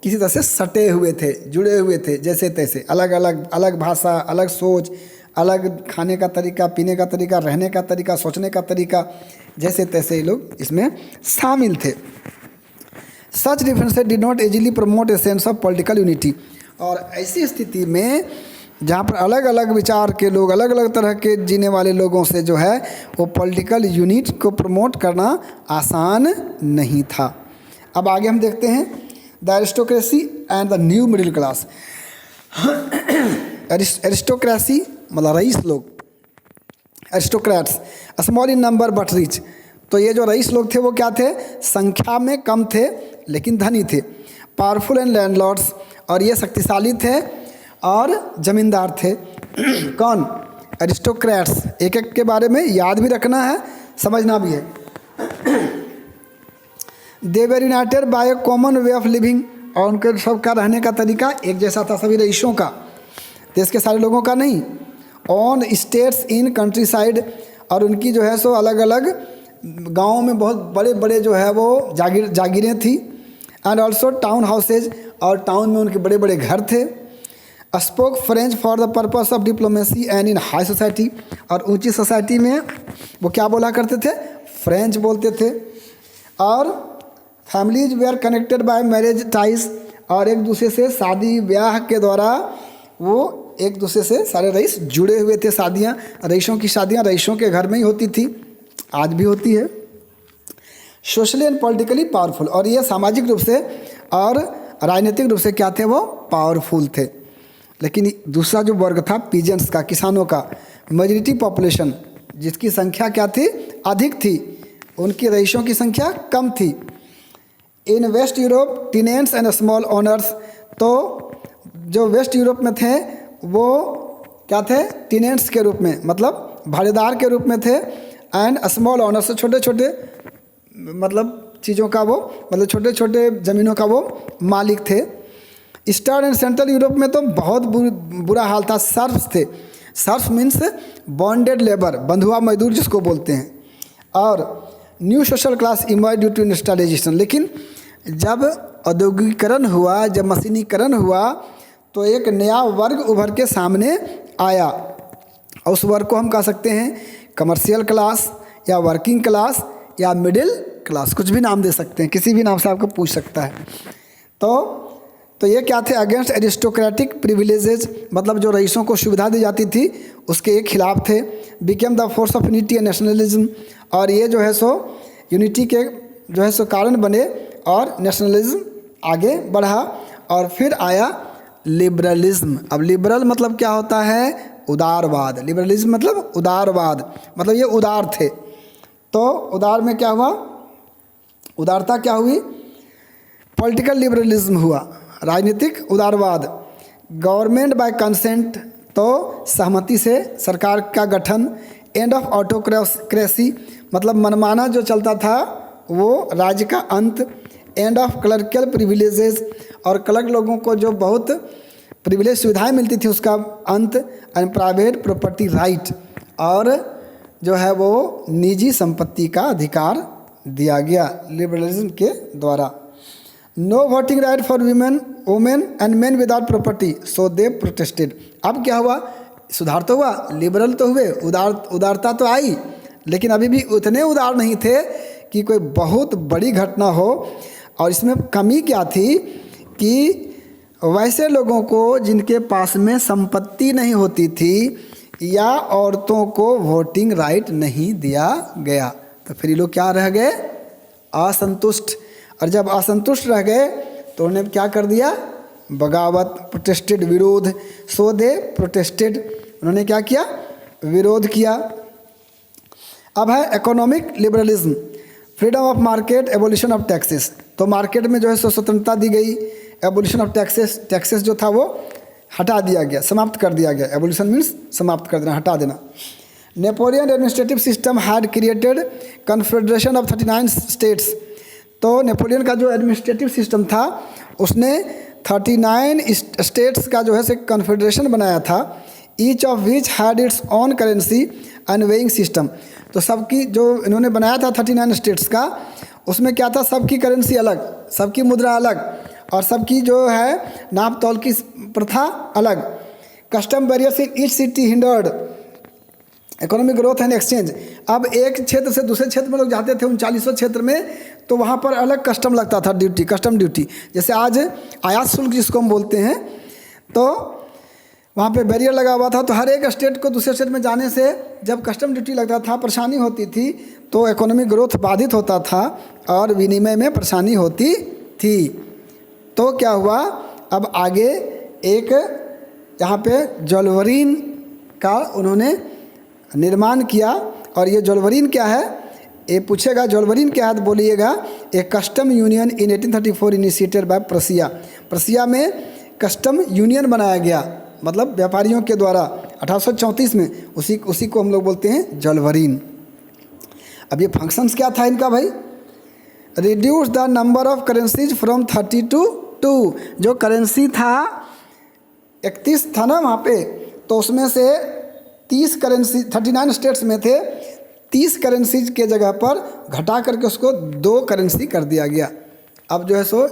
किसी तरह से सटे हुए थे, जुड़े हुए थे, जैसे तैसे, अलग भाषा, अलग सोच, अलग खाने का तरीका, पीने का तरीका, रहने का तरीका, सोचने का तरीका, जैसे तैसे ये लोग इसमें शामिल थे। Such differences did not easily promote a sense of political unity. और ऐसी स्थिति में जहाँ पर अलग अलग विचार के लोग, अलग अलग तरह के जीने वाले लोगों से जो है वो पॉलिटिकल यूनिट को प्रमोट करना आसान नहीं था। अब आगे हम देखते हैं the aristocracy and the new middle class. Aristocracy मतलब रईस लोग, aristocrats, small in number but rich. तो ये जो रईस लोग थे वो क्या थे, संख्या में कम थे लेकिन धनी थे। पावरफुल एंड लैंडलॉर्ड्स, और ये शक्तिशाली थे और जमींदार थे। कौन? एरिस्टोक्रेट्स। एक एक के बारे में याद भी रखना है, समझना भी है। They were united by a common way of living, और उनके सबका रहने का तरीका एक जैसा था, सभी रईसों का, देश के सारे लोगों का नहीं। On states in country side, और उनकी जो है सो अलग अलग गाँव में बहुत बड़े बड़े जो है वो जागीरें थी। एंड ऑल्सो टाउन हाउसेज, और टाउन में उनके बड़े बड़े घर थे। Spoke French for the purpose of diplomacy and in high society, और ऊंची सोसाइटी में वो क्या बोला करते थे? फ्रेंच बोलते थे। और families were connected by marriage ties, और एक दूसरे से शादी ब्याह के द्वारा वो एक दूसरे से सारे रईस जुड़े हुए थे। शादियाँ, रईसों की शादियाँ रईसों के घर में ही होती थी, आज भी होती है। सोशली एंड पॉलिटिकली पावरफुल, और ये सामाजिक रूप से और राजनीतिक रूप से क्या थे? वो पावरफुल थे। लेकिन दूसरा जो वर्ग था पीजेंट्स का, किसानों का, मेजॉरिटी पॉपुलेशन, जिसकी संख्या क्या थी? अधिक थी, उनकी रईसों की संख्या कम थी। In west Europe tenants and small owners, तो जो वेस्ट यूरोप में थे वो क्या थे? टीनेंट्स के रूप में, मतलब भाड़ेदार के रूप में थे। एंड स्मॉल ओनर्स, छोटे छोटे मतलब चीज़ों का वो, मतलब छोटे छोटे ज़मीनों का वो मालिक थे। ईस्टर्न एंड सेंट्रल यूरोप में तो बहुत बुरा हाल था। सर्फ्स थे। सर्फ मीन्स बॉन्डेड लेबर, बंधुआ मजदूर जिसको बोलते हैं। और new social class emerge due to industrialisation, लेकिन जब औद्योगिकरण हुआ, जब मशीनीकरण हुआ, तो एक नया वर्ग उभर के सामने आया। और उस वर्ग को हम कह सकते हैं कमर्शियल क्लास, या वर्किंग क्लास, या मिडिल क्लास, कुछ भी नाम दे सकते हैं, किसी भी नाम से आपको पूछ सकता है। तो ये क्या थे? अगेंस्ट एरिस्टोक्रेटिक प्रिविलेजेज, मतलब जो रईसों को सुविधा दी जाती थी उसके एक खिलाफ थे। Became the force of unity and nationalism, और ये जो है सो यूनिटी के जो है सो कारण बने, और नेशनलिज्म आगे बढ़ा। और फिर आया लिबरलिज्म। अब लिबरल मतलब क्या होता है? उदारवाद। लिबरलिज्म मतलब उदारवाद, मतलब ये उदार थे। तो उदार में क्या हुआ? उदारता क्या हुई? पॉलिटिकल लिबरलिज्म हुआ, राजनीतिक उदारवाद। गवर्नमेंट बाय कंसेंट, तो सहमति से सरकार का गठन। एंड ऑफ ऑटोक्रेसी, मतलब मनमाना जो चलता था वो राज्य का अंत। एंड ऑफ क्लर्कियल प्रिविलेजेस, और क्लर्क लोगों को जो बहुत प्रिविलेज सुविधाएं मिलती थी उसका अंत। एंड प्राइवेट प्रॉपर्टी राइट, और जो है वो निजी संपत्ति का अधिकार दिया गया लिबरलिज्म के द्वारा। No voting right for women and men without property, so they protested. अब क्या हुआ? सुधार तो हुआ, लिबरल तो हुए, उदारता तो आई, लेकिन अभी भी उतने उदार नहीं थे कि कोई बहुत बड़ी घटना हो। और इसमें कमी क्या थी कि वैसे लोगों को जिनके पास में संपत्ति नहीं होती थी, या औरतों को वोटिंग राइट नहीं दिया गया, तो फिर ये लोग क्या रह गए? असंतुष्ट। और जब असंतुष्ट रह गए तो उन्होंने क्या कर दिया? बगावत, प्रोटेस्टेड, विरोध। सो दे प्रोटेस्टेड, उन्होंने क्या किया? विरोध किया। अब है economic liberalism, freedom of market, abolition of taxes. तो मार्केट में जो है स्वतंत्रता दी गई। एबोलिशन ऑफ टैक्सेस जो था वो हटा दिया गया, समाप्त कर दिया गया। एबोलिशन मीन्स समाप्त कर देना, हटा देना। Napoleon administrative system had created confederation of 39 states. तो नेपोलियन का जो एडमिनिस्ट्रेटिव सिस्टम था उसने 39 स्टेट्स का जो है से कन्फेडरेशन बनाया था। Each of which had its own currency and weighing system. तो सबकी जो इन्होंने बनाया था 39 स्टेट्स का, उसमें क्या था? सबकी करेंसी अलग, सबकी मुद्रा अलग, और सबकी जो है नाप तौल की प्रथा अलग। Custom barriers in each city hindered economic growth and exchange. अब एक क्षेत्र से दूसरे क्षेत्र में लोग जाते थे 39 क्षेत्र में, तो वहाँ पर अलग कस्टम लगता था, ड्यूटी, कस्टम ड्यूटी। जैसे आज आयात शुल्क जिसको हम बोलते हैं, तो वहाँ पे बैरियर लगा हुआ था। तो हर एक स्टेट को दूसरे स्टेट में जाने से जब कस्टम ड्यूटी लगता था, परेशानी होती थी, तो इकोनॉमिक ग्रोथ बाधित होता था और विनिमय में परेशानी होती थी। तो क्या हुआ? अब आगे एक यहाँ पे ज्वेलरीन का उन्होंने निर्माण किया। और ये ज्वेलरीन क्या है? ये पूछेगा ज्वेलरीन क्या है तो बोलिएगा एक custom union in 1834 initiated by प्रसिया। प्रसिया में कस्टम यूनियन बनाया गया मतलब व्यापारियों के द्वारा 1834 में, उसी को हम लोग बोलते हैं जलवरीन। अब ये फंक्शंस क्या था इनका भाई? Reduce the number of currencies from 30 to 2। जो करेंसी था 31 था ना वहाँ पे, तो उसमें से 30 करेंसी, 39 स्टेट्स में थे, 30 करेंसीज के जगह पर घटा करके उसको 2 करेंसी कर दिया गया। अब जो है सो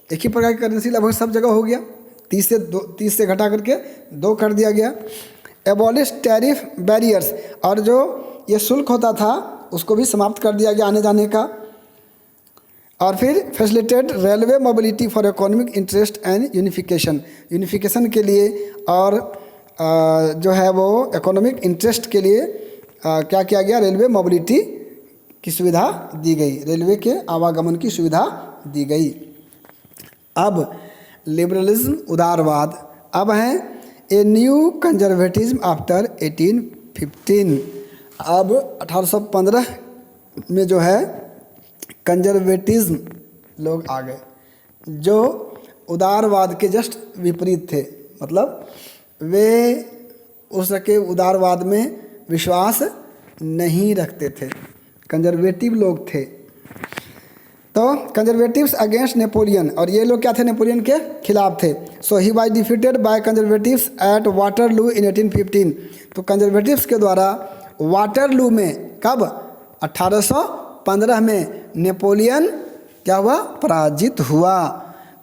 एक ही प्रकार की करेंसी लगभग सब जगह हो गया, 30 से घटा करके 2 कर दिया गया। एबॉलिश टैरिफ बैरियर्स, और जो ये शुल्क होता था उसको भी समाप्त कर दिया गया आने जाने का। और फिर facilitate railway mobility for economic interest and unification के लिए, और जो है वो इकोनॉमिक इंटरेस्ट के लिए क्या किया गया? रेलवे मोबिलिटी की सुविधा दी गई, रेलवे के आवागमन की सुविधा दी गई। अब लिबरलिज्म, उदारवाद। अब है ए न्यू कंजर्वेटिज्म आफ्टर 1815। अब 1815 में जो है कंजर्वेटिज्म लोग आ गए, जो उदारवाद के जस्ट विपरीत थे। मतलब वे उस के उदारवाद में विश्वास नहीं रखते थे, कंजर्वेटिव लोग थे। तो कंजर्वेटिव्स अगेंस्ट नेपोलियन, और ये लोग क्या थे? नेपोलियन के खिलाफ थे। So he was defeated by conservatives at Waterloo in 1815। तो कंजर्वेटिव्स के द्वारा वाटरलू में कब? 1815 में नेपोलियन क्या हुआ? पराजित हुआ।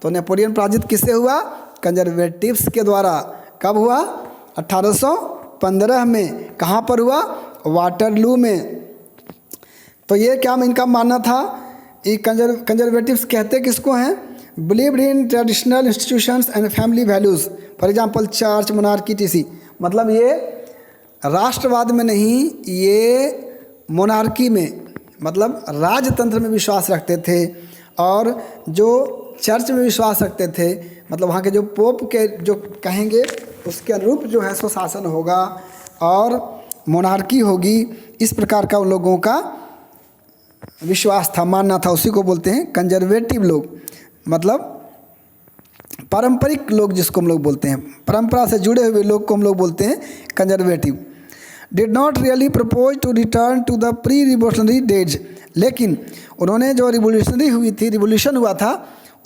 तो नेपोलियन पराजित किससे हुआ? कंजर्वेटिव्स के द्वारा। कब हुआ? 1815 में। कहाँ पर हुआ? वाटरलू में। तो ये क्या इनका मानना था? ये कंजर्वेटिव्स कहते किसको हैं? Believed in traditional institutions and family values, for example church, monarchy, TC. मतलब ये राष्ट्रवाद में नहीं, ये मोनार्की में, मतलब राजतंत्र में विश्वास रखते थे, और जो चर्च में विश्वास रखते थे, मतलब वहाँ के जो पोप के जो कहेंगे उसके अनुरूप जो है सो शासन होगा और मोनार्की होगी। इस प्रकार का उन लोगों का विश्वास था, मानना था। उसी को बोलते हैं कंजर्वेटिव लोग, मतलब पारंपरिक लोग जिसको हम लोग बोलते हैं, परंपरा से जुड़े हुए लोग को हम लोग बोलते हैं conservative. Did not really propose to return to the pre revolutionary days. लेकिन उन्होंने जो रिवोल्यूशनरी हुई थी, रिवोल्यूशन हुआ था,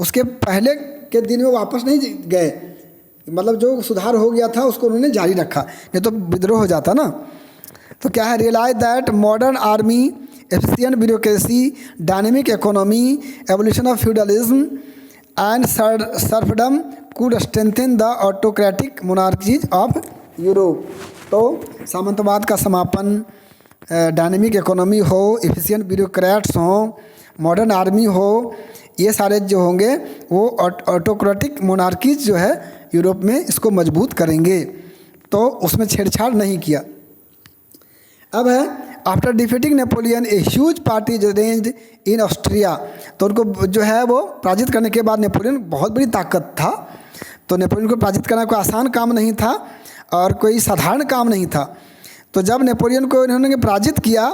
उसके पहले के दिन में वापस नहीं गए। मतलब जो सुधार हो गया था उसको उन्होंने जारी रखा, नहीं तो विद्रोह हो जाता ना। तो क्या है? Realise that modern army, efficient bureaucracy, dynamic economy, evolution of feudalism and serfdom could strengthen the autocratic monarchies of Europe. तो सामंतवाद का समापन, डायनेमिक इकोनॉमी हो, एफिशिएंट ब्यूरोक्रेट्स हों, मॉडर्न आर्मी हो, ये सारे जो होंगे वो ऑटोक्रेटिक मोनार्कीज जो है यूरोप में इसको मजबूत करेंगे। तो उसमें छेड़छाड़ नहीं किया। अब है after defeating Napoleon a huge party is arranged in Austria. तो उनको जो है वो पराजित करने के बाद, नेपोलियन बहुत बड़ी ताकत था, तो नेपोलियन को पराजित करना कोई आसान काम नहीं था और कोई साधारण काम नहीं था। तो जब नेपोलियन को इन्होंने पराजित किया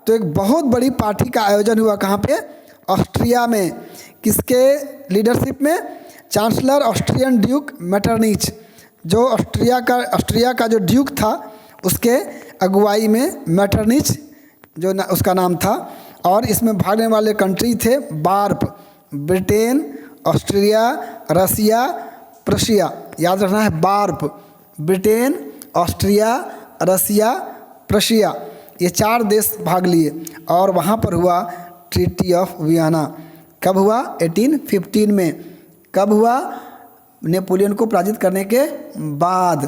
तो एक बहुत बड़ी पार्टी का आयोजन हुआ। कहाँ पे? ऑस्ट्रिया में। किसके लीडरशिप में? चांसलर ऑस्ट्रियन ड्यूक मेटरनिच, जो ऑस्ट्रिया का जो ड्यूक था उसके अगुवाई में मेटरनिच जो उसका नाम था। और इसमें भागने वाले कंट्री थे बार्प, ब्रिटेन, ऑस्ट्रिया, रसिया, प्रशिया। याद रखना है, बार्प, ब्रिटेन, ऑस्ट्रिया, रसिया, प्रशिया, ये 4 देश भाग लिए और वहाँ पर हुआ ट्रीटी ऑफ वियना। कब हुआ? 1815 में। कब हुआ? नेपोलियन को पराजित करने के बाद।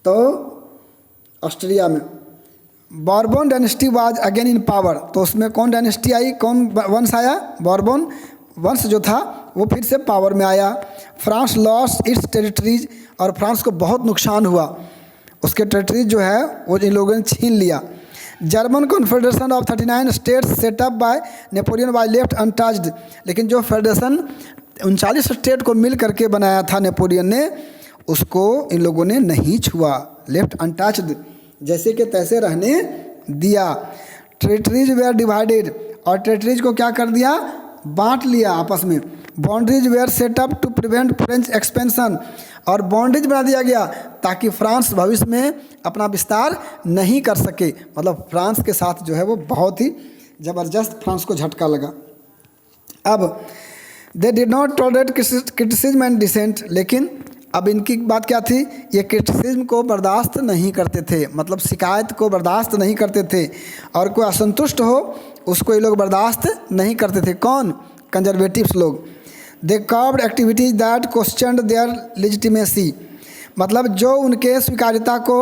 तो ऑस्ट्रिया में Bourbon dynasty was again in power. तो उसमें कौन डायनेस्टी आई, कौन वंश आया? बॉर्बन वंश जो था वो फिर से पावर में आया। फ्रांस लॉस इट्स टेरिटरीज, और फ्रांस को बहुत नुकसान हुआ, उसके टेरिटरीज जो है वो इन लोगों ने छीन लिया। German confederation of 39 states setup bye Napoleon was left untouched. लेकिन जो फेडरेशन 39 स्टेट को मिल करके बनाया था नेपोलियन ने, उसको इन लोगों ने नहीं छुआ, लेफ्ट अनटच्ड, जैसे कि तैसे रहने दिया। टेरिटरीज वेयर डिवाइडेड, और टेरिटरीज को क्या कर दिया? बांट लिया आपस में। Boundaries were set up to prevent French expansion, और बाउंड्रीज बना दिया गया ताकि फ्रांस भविष्य में अपना विस्तार नहीं कर सके। मतलब फ्रांस के साथ जो है वो बहुत ही ज़बरदस्त फ्रांस को झटका लगा। अब they did not tolerate criticism and dissent, लेकिन अब इनकी बात क्या थी, ये क्रिटिसिज्म को बर्दाश्त नहीं करते थे, मतलब शिकायत को बर्दाश्त नहीं करते थे, और कोई असंतुष्ट हो उसको ये लोग बर्दाश्त नहीं करते थे। कौन? कंजर्वेटिव्स लोग। They curbed activities that questioned their legitimacy, मतलब जो उनके स्वीकार्यता को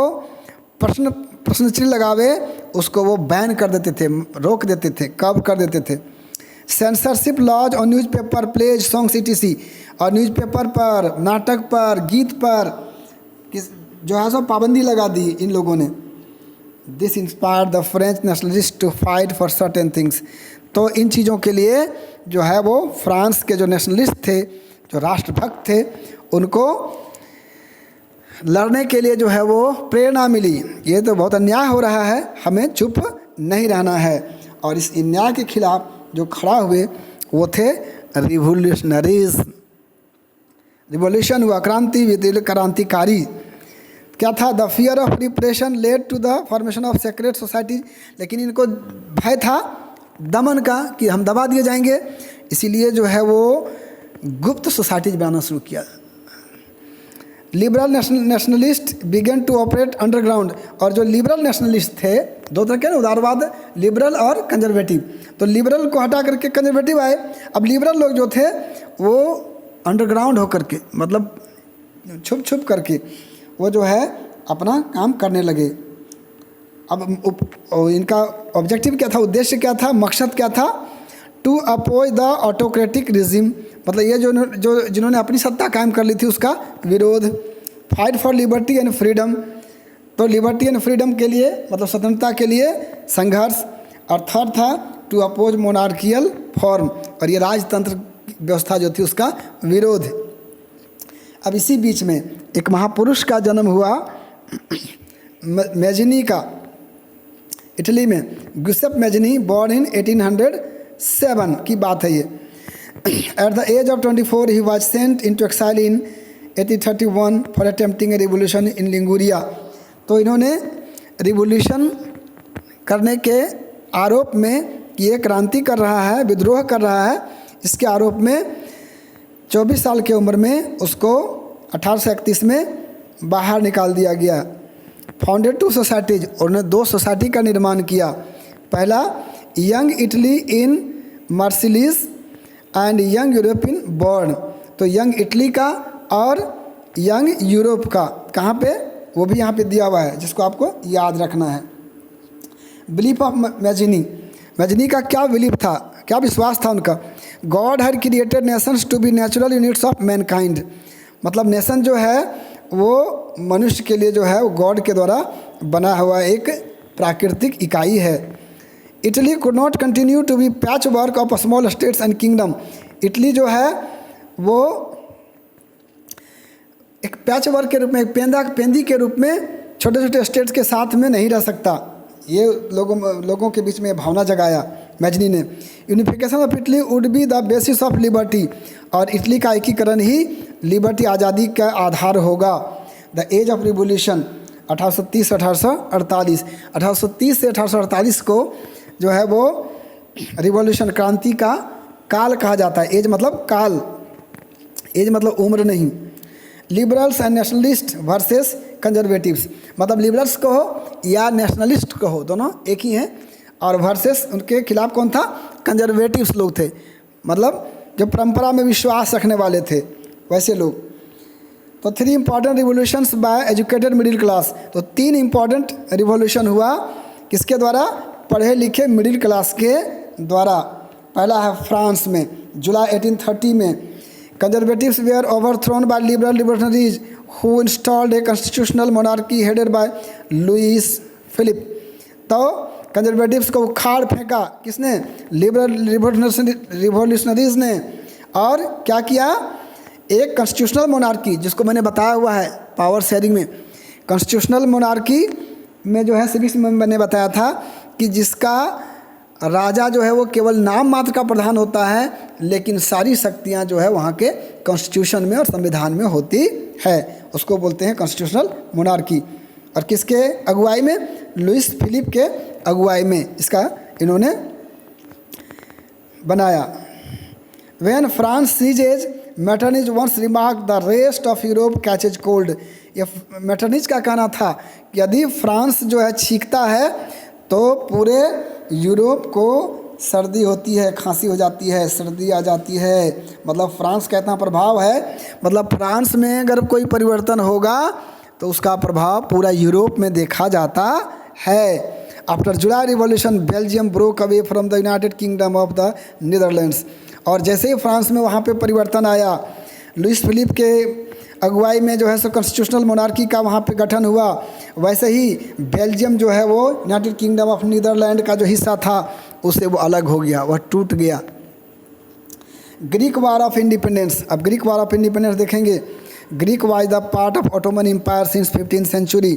प्रश्नचिन्ह लगावे उसको वो बैन कर देते थे, रोक देते थे, कर्ब कर देते थे। Censorship laws on newspaper, plays, songs etc, और न्यूज़पेपर पर, नाटक पर, गीत पर जो है सब पाबंदी लगा दी इन लोगों ने। This inspired the French nationalist to fight for certain things, तो इन चीज़ों के लिए जो है वो फ्रांस के जो नेशनलिस्ट थे, जो राष्ट्रभक्त थे, उनको लड़ने के लिए जो है वो प्रेरणा मिली। ये तो बहुत अन्याय हो रहा है, हमें चुप नहीं रहना है। और इस अन्याय के खिलाफ जो खड़ा हुए वो थे रिवोल्यूशनरीज। रिवोल्यूशन हुआ, क्रांतिकारी। क्या था? The fear of repression led to the formation of secret society, लेकिन इनको भय था दमन का कि हम दबा दिए जाएंगे, इसीलिए जो है वो गुप्त सोसाइटीज बनाना शुरू किया। Liberal nationalist began to operate underground, और जो लिबरल नेशनलिस्ट थे, दो तरह के ना, उदारवाद, लिबरल और कंजर्वेटिव, तो लिबरल को हटा करके कंजर्वेटिव आए। अब लिबरल लोग जो थे वो अंडरग्राउंड होकर के, मतलब छुप छुप करके वो जो है अपना काम करने लगे। अब इनका ऑब्जेक्टिव क्या था, उद्देश्य क्या था, मकसद क्या था? To oppose the autocratic regime, मतलब ये जो जिन्होंने अपनी सत्ता कायम कर ली थी उसका विरोध। Fight for liberty and freedom, तो लिबर्टी एंड फ्रीडम के लिए, मतलब स्वतंत्रता के लिए संघर्ष। और थर्ड था टू अपोज मोनार्कियल फॉर्म, और ये राजतंत्र व्यवस्था जो थी उसका विरोध। अब इसी बीच में एक महापुरुष का जन्म हुआ मैजिनी का, इटली में, गिउसेप मैजिनी, बॉर्न इन 1807 की बात है ये। At the age of 24 he was sent in to exile in 1831 for attempting a revolution in Liguria. तो इन्होंने रिवोल्यूशन करने के आरोप में कि ये क्रांति कर रहा है, विद्रोह कर रहा है, इसके आरोप में 24 साल की उम्र में उसको 1831 में बाहर निकाल दिया गया। फाउंडेड 2 सोसाइटीज, उन्होंने 2 सोसाइटी का निर्माण किया। पहला young Italy in Marseilles and young Europe in Berne, तो यंग इटली का और यंग यूरोप का, कहाँ पे? वो भी यहाँ पे दिया हुआ है, जिसको आपको याद रखना है। बिलीफ ऑफ मैजिनी का क्या बिलीफ था, क्या विश्वास था उनका? God had created nations to be natural units of mankind, मतलब नेशन जो है वो मनुष्य के लिए जो है वो गॉड के द्वारा बना हुआ एक प्राकृतिक इकाई है। Italy could not continue to be patchwork of small states and kingdom, Italy जो है वो एक पैच वर्क के रूप में, एक पेंदी के रूप में छोटे छोटे स्टेट्स के साथ में नहीं रह सकता। ये लोगों के बीच में भावना जगाया मैजिनी ने। Unification of Italy would be the basis of Liberty, और इटली का एकीकरण ही लिबर्टी, आज़ादी का आधार होगा। द एज ऑफ रिवोल्यूशन 1830 से 1848, 1830 से 1848 को जो है वो रिवॉल्यूशन, क्रांति का काल कहा जाता है। एज मतलब काल, एज मतलब उम्र नहीं। Liberals and nationalist versus conservatives, मतलब लिबरल्स कहो या नेशनलिस्ट कहो, दोनों एक ही हैं। और वर्सेस, उनके खिलाफ कौन था? कंजर्वेटिव्स लोग थे, मतलब जो परंपरा में विश्वास रखने वाले थे, वैसे लोग। तो 3 important revolutions by educated middle class, तो 3 इंपॉर्टेंट रिवोल्यूशन हुआ किसके द्वारा? पढ़े लिखे मिडिल क्लास के द्वारा। पहला है फ्रांस में जुलाई 1830 में, conservatives were overthrown by liberal libertaries who installed a constitutional monarchy headed by Louis Philippe. तो कंजर्वेटिव्स को उखाड़ फेंका किसने? लिबरल रिवोल्यूशनरीज ने। और क्या किया? एक कॉन्स्टिट्यूशनल मोनार्की, जिसको मैंने बताया हुआ है पावर शेयरिंग में, कॉन्स्टिट्यूशनल मोनार्की में जो है सिविक्स में मैंने बताया था कि जिसका राजा जो है वो केवल नाम मात्र का प्रधान होता है, लेकिन सारी शक्तियां जो है वहाँ के कॉन्स्टिट्यूशन में और संविधान में होती है। उसको बोलते हैं कॉन्स्टिट्यूशनल मोनार्की। और किसके अगुवाई में? लुइस फिलिप के अगुवाई में इसका इन्होंने बनाया। When France sieges, Metternich once remarked, the rest of Europe catches cold. ये मेटरनिच का कहना था कि यदि फ्रांस जो है छींकता है तो पूरे यूरोप को सर्दी होती है, खांसी हो जाती है, सर्दी आ जाती है। मतलब फ्रांस का इतना प्रभाव है, मतलब फ्रांस में अगर कोई परिवर्तन होगा तो उसका प्रभाव पूरा यूरोप में देखा जाता है। After July revolution Belgium broke away from the United kingdom of the Netherlands. और जैसे ही फ्रांस में वहाँ पे परिवर्तन आया, लुइस फिलिप के अगुवाई में जो है सो कॉन्स्टिट्यूशनल मोनार्की का वहाँ पे गठन हुआ, वैसे ही बेल्जियम जो है वो यूनाइटेड किंगडम ऑफ नीदरलैंड का जो हिस्सा था उससे वो अलग हो गया, वह टूट गया। Greek war of independence. अब ग्रीक वार ऑफ इंडिपेंडेंस देखेंगे। Greek was the part of Ottoman empire since 15th century.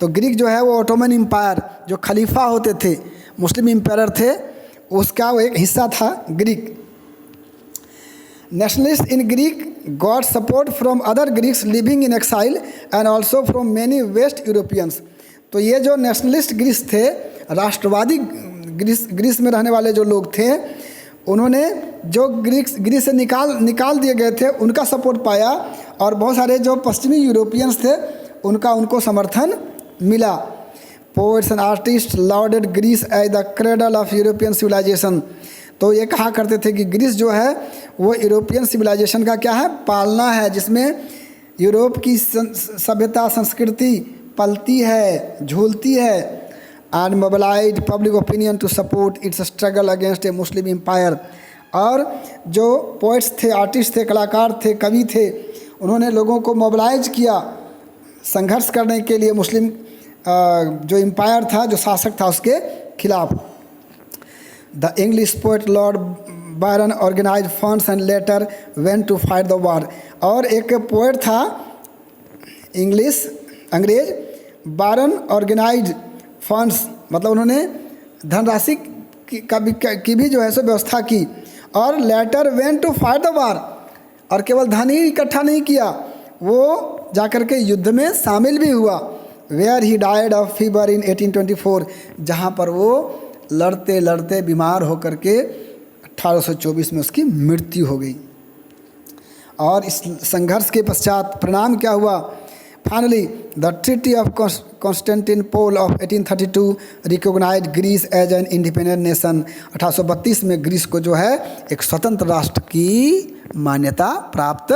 तो ग्रीक जो है वो ऑटोमन एम्पायर, जो खलीफा होते थे, मुस्लिम एम्पायर थे, उसका वो एक हिस्सा था Greek. Nationalist in Greek got support from other Greeks living in exile and also from many West Europeans. तो ये जो नेशनलिस्ट ग्रीस थे, राष्ट्रवादी ग्रीस में रहने वाले जो लोग थे, उन्होंने जो ग्रीस से निकाल दिए गए थे उनका सपोर्ट पाया, और बहुत सारे जो पश्चिमी यूरोपियंस थे उनको समर्थन मिला। Poets and artist lauded Greece as the cradle of European civilisation. तो ये कहा करते थे कि ग्रीस जो है वो यूरोपियन सिविलाइजेशन का क्या है? पालना है, जिसमें यूरोप की सभ्यता संस्कृति पलती है, झूलती है। And mobilise public opinion to support its struggle against a Muslim empire. और जो पोइट्स थे, आर्टिस्ट थे, कलाकार थे, कवि थे, उन्होंने लोगों को मोबिलाइज किया संघर्ष करने के लिए मुस्लिम जो एम्पायर था, जो शासक था, उसके खिलाफ। The English poet Lord Byron organise funds and later went to fight the war. और एक पोएट था अंग्रेज बायरन ऑर्गेनाइज फंड्स, मतलब उन्होंने धनराशि की भी जो है सो व्यवस्था की। और later went to fight the war, और केवल धन ही इकट्ठा नहीं किया, वो जाकर के युद्ध में शामिल भी हुआ। Where he died of fever in 1824, जहाँ पर वो लड़ते लड़ते बीमार होकर के 1824 में उसकी मृत्यु हो गई। और इस संघर्ष के पश्चात परिणाम क्या हुआ? Finally the treaty of Constantinople of 1832 recognised Greece as an independent nation. 1832 में ग्रीस को जो है एक स्वतंत्र राष्ट्र की मान्यता प्राप्त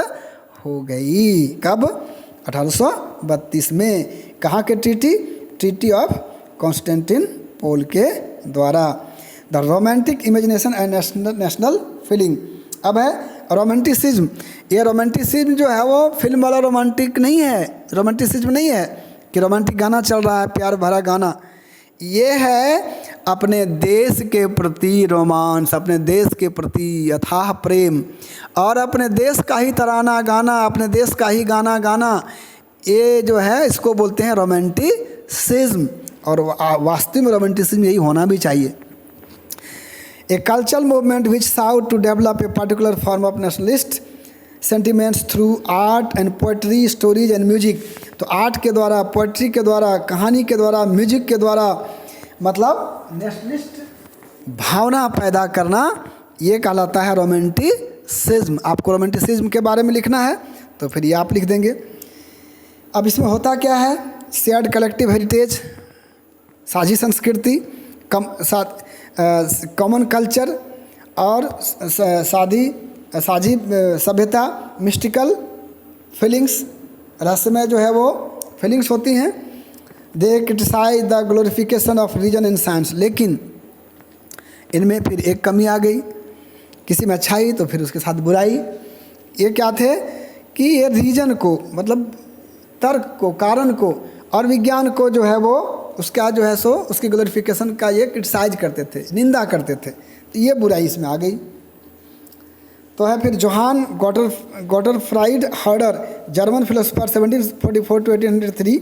हो गई। कब? 1832 में। कहाँ के ट्रीटी? ट्रीटी ऑफ कॉन्स्टेंटिनोपल के द्वारा। The romantic imagination and national feeling. अब है रोमांटिसिज्म। ये रोमांटिसिज्म जो है वो फिल्म वाला रोमांटिक नहीं है, रोमांटिसिज्म नहीं है कि रोमांटिक गाना चल रहा है, प्यार भरा गाना। ये है अपने देश के प्रति रोमांस, अपने देश के प्रति अथाह प्रेम, और अपने देश का ही तराना गाना, अपने देश का ही गाना गाना। ये जो है इसको बोलते हैं रोमांटिसिज्म। और वास्तव में रोमांटिसिज्म यही होना भी चाहिए। A cultural movement which sought to develop a particular form of nationalist sentiments through art and poetry, stories and music. तो आर्ट के द्वारा, पोइट्री के द्वारा, कहानी के द्वारा, म्यूजिक के द्वारा, मतलब नेशनलिस्ट भावना पैदा करना, ये कहलाता है रोमांटिसिज्म। आपको रोमांटिसिज्म के बारे में लिखना है तो फिर ये आप लिख देंगे। अब इसमें होता क्या है? शेयर्ड कलेक्टिव हेरिटेज, साझी संस्कृति, कॉमन कल्चर और साझी सभ्यता, मिस्टिकल फीलिंग्स, रहस्यमय जो है वो फीलिंग्स होती हैं। They criticise the glorification of reason in science. लेकिन इनमें फिर एक कमी आ गई, किसी में अच्छाई तो फिर उसके साथ बुराई। ये क्या थे कि ये रीजन को, मतलब तर्क को, कारण को और विज्ञान को जो है वो उसका जो है सो उसकी ग्लोरिफिकेशन का ये क्रिटिसाइज करते थे, निंदा करते थे। तो ये बुराई इसमें आ गई। तो है फिर Johann Gottfried Herder, German philosopher, 1744 to 1803,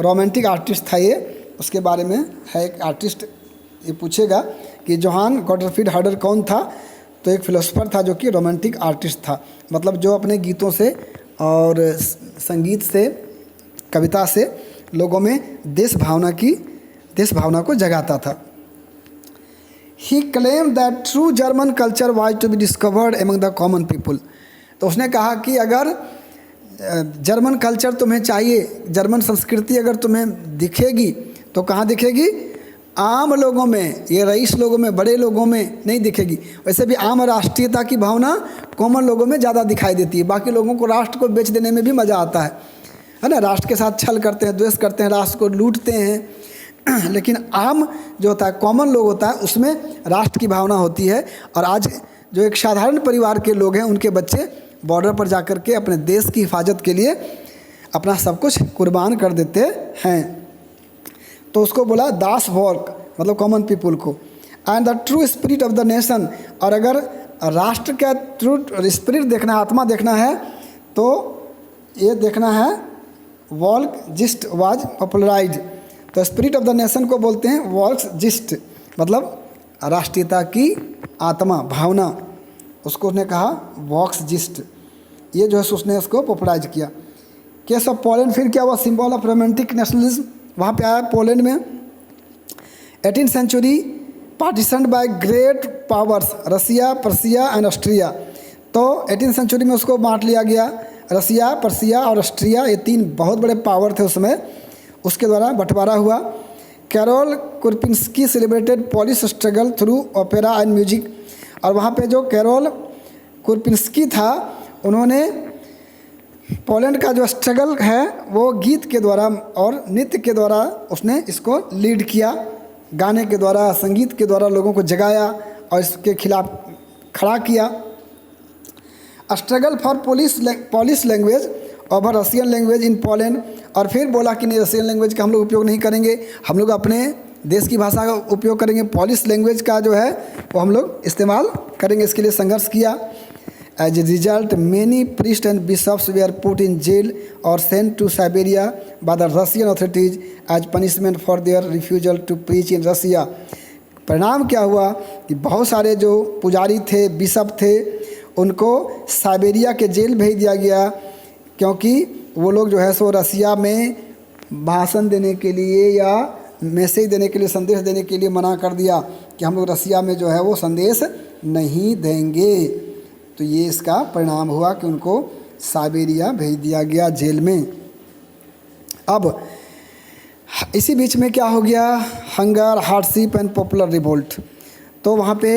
romantic artist था ये। उसके बारे में है एक आर्टिस्ट, ये पूछेगा कि जोहान गॉटरफील्ड हर्डर कौन था, तो एक फिलोसोफर था जो कि रोमांटिक आर्टिस्ट था, मतलब जो अपने गीतों से और संगीत से, कविता से लोगों में देश भावना को जगाता था। He claim that true German culture was to be discovered among the common people. तो उसने कहा कि अगर जर्मन कल्चर तुम्हें चाहिए, जर्मन संस्कृति अगर तुम्हें दिखेगी तो कहाँ दिखेगी? आम लोगों में, ये रईस लोगों में, बड़े लोगों में नहीं दिखेगी। वैसे भी आम राष्ट्रीयता की भावना कॉमन लोगों में ज़्यादा दिखाई देती है। बाकी लोगों को राष्ट्र को बेच देने में भी मज़ा आता है ना, राष्ट्र के साथ छल करते हैं, द्वेष करते हैं, राष्ट्र को लूटते हैं। लेकिन आम जो होता है, कॉमन लोग होता है, उसमें राष्ट्र की भावना होती है। और आज जो एक साधारण परिवार के लोग हैं, उनके बच्चे बॉर्डर पर जाकर के अपने देश की हिफाजत के लिए अपना सब कुछ कुर्बान कर देते हैं। तो उसको बोला दास वर्क, मतलब कॉमन पीपल को। And the true spirit of the nation, और अगर राष्ट्र का ट्रू स्पिरिट देखना है, आत्मा देखना है, तो ये देखना है वॉल्क जिस्ट वाज पॉपुलराइज। तो स्पिरिट ऑफ द नेशन को बोलते हैं वॉल्क जिस्ट, मतलब राष्ट्रीयता की आत्मा, भावना, उसको उसने कहा वॉक्स जिस्ट। ये जो है उसने उसको पॉपुलराइज किया। केस ऑफ पोलैंड, फिर क्या हुआ? सिंबल ऑफ रोमांटिक नेशनलिज्म वहाँ पे आया पोलैंड में। 18th century partitioned by great powers, Russia, Prussia and Austria. तो 18th सेंचुरी में उसको बांट लिया गया, रसिया, पर्सिया और ऑस्ट्रिया, ये तीन बहुत बड़े पावर थे उसमें, उसके द्वारा बंटवारा हुआ। Karol Kurpinski celebrated Polish struggle through opera and music. और वहाँ पे जो कैरोल कुर्पिंस्की था, उन्होंने पोलैंड का जो स्ट्रगल है वो गीत के द्वारा और नृत्य के द्वारा उसने इसको लीड किया, गाने के द्वारा, संगीत के द्वारा लोगों को जगाया और इसके खिलाफ खड़ा किया। Struggle for polish language over Russian language in Poland. और फिर बोला कि नहीं, रशियन लैंग्वेज का हम लोग उपयोग नहीं करेंगे, हम लोग अपने देश की भाषा का उपयोग करेंगे, पॉलिश लैंग्वेज का जो है वो हम लोग इस्तेमाल करेंगे। इसके लिए संघर्ष किया। As a result many priest and bishops were put in jail और sent to Siberia by the Russian authorities as punishment for their refusal to preach in Russia. परिणाम क्या हुआ कि बहुत सारे जो पुजारी थे, बिशप थे, उनको साइबेरिया के जेल भेज दिया गया, क्योंकि वो लोग जो है सो रसिया में भाषण देने के लिए या मैसेज देने के लिए, संदेश देने के लिए मना कर दिया कि हम लोग रसिया में जो है वो संदेश नहीं देंगे। तो ये इसका परिणाम हुआ कि उनको साइबेरिया भेज दिया गया जेल में। अब इसी बीच में क्या हो गया? Hunger, hardship and popular revolt. तो वहाँ पे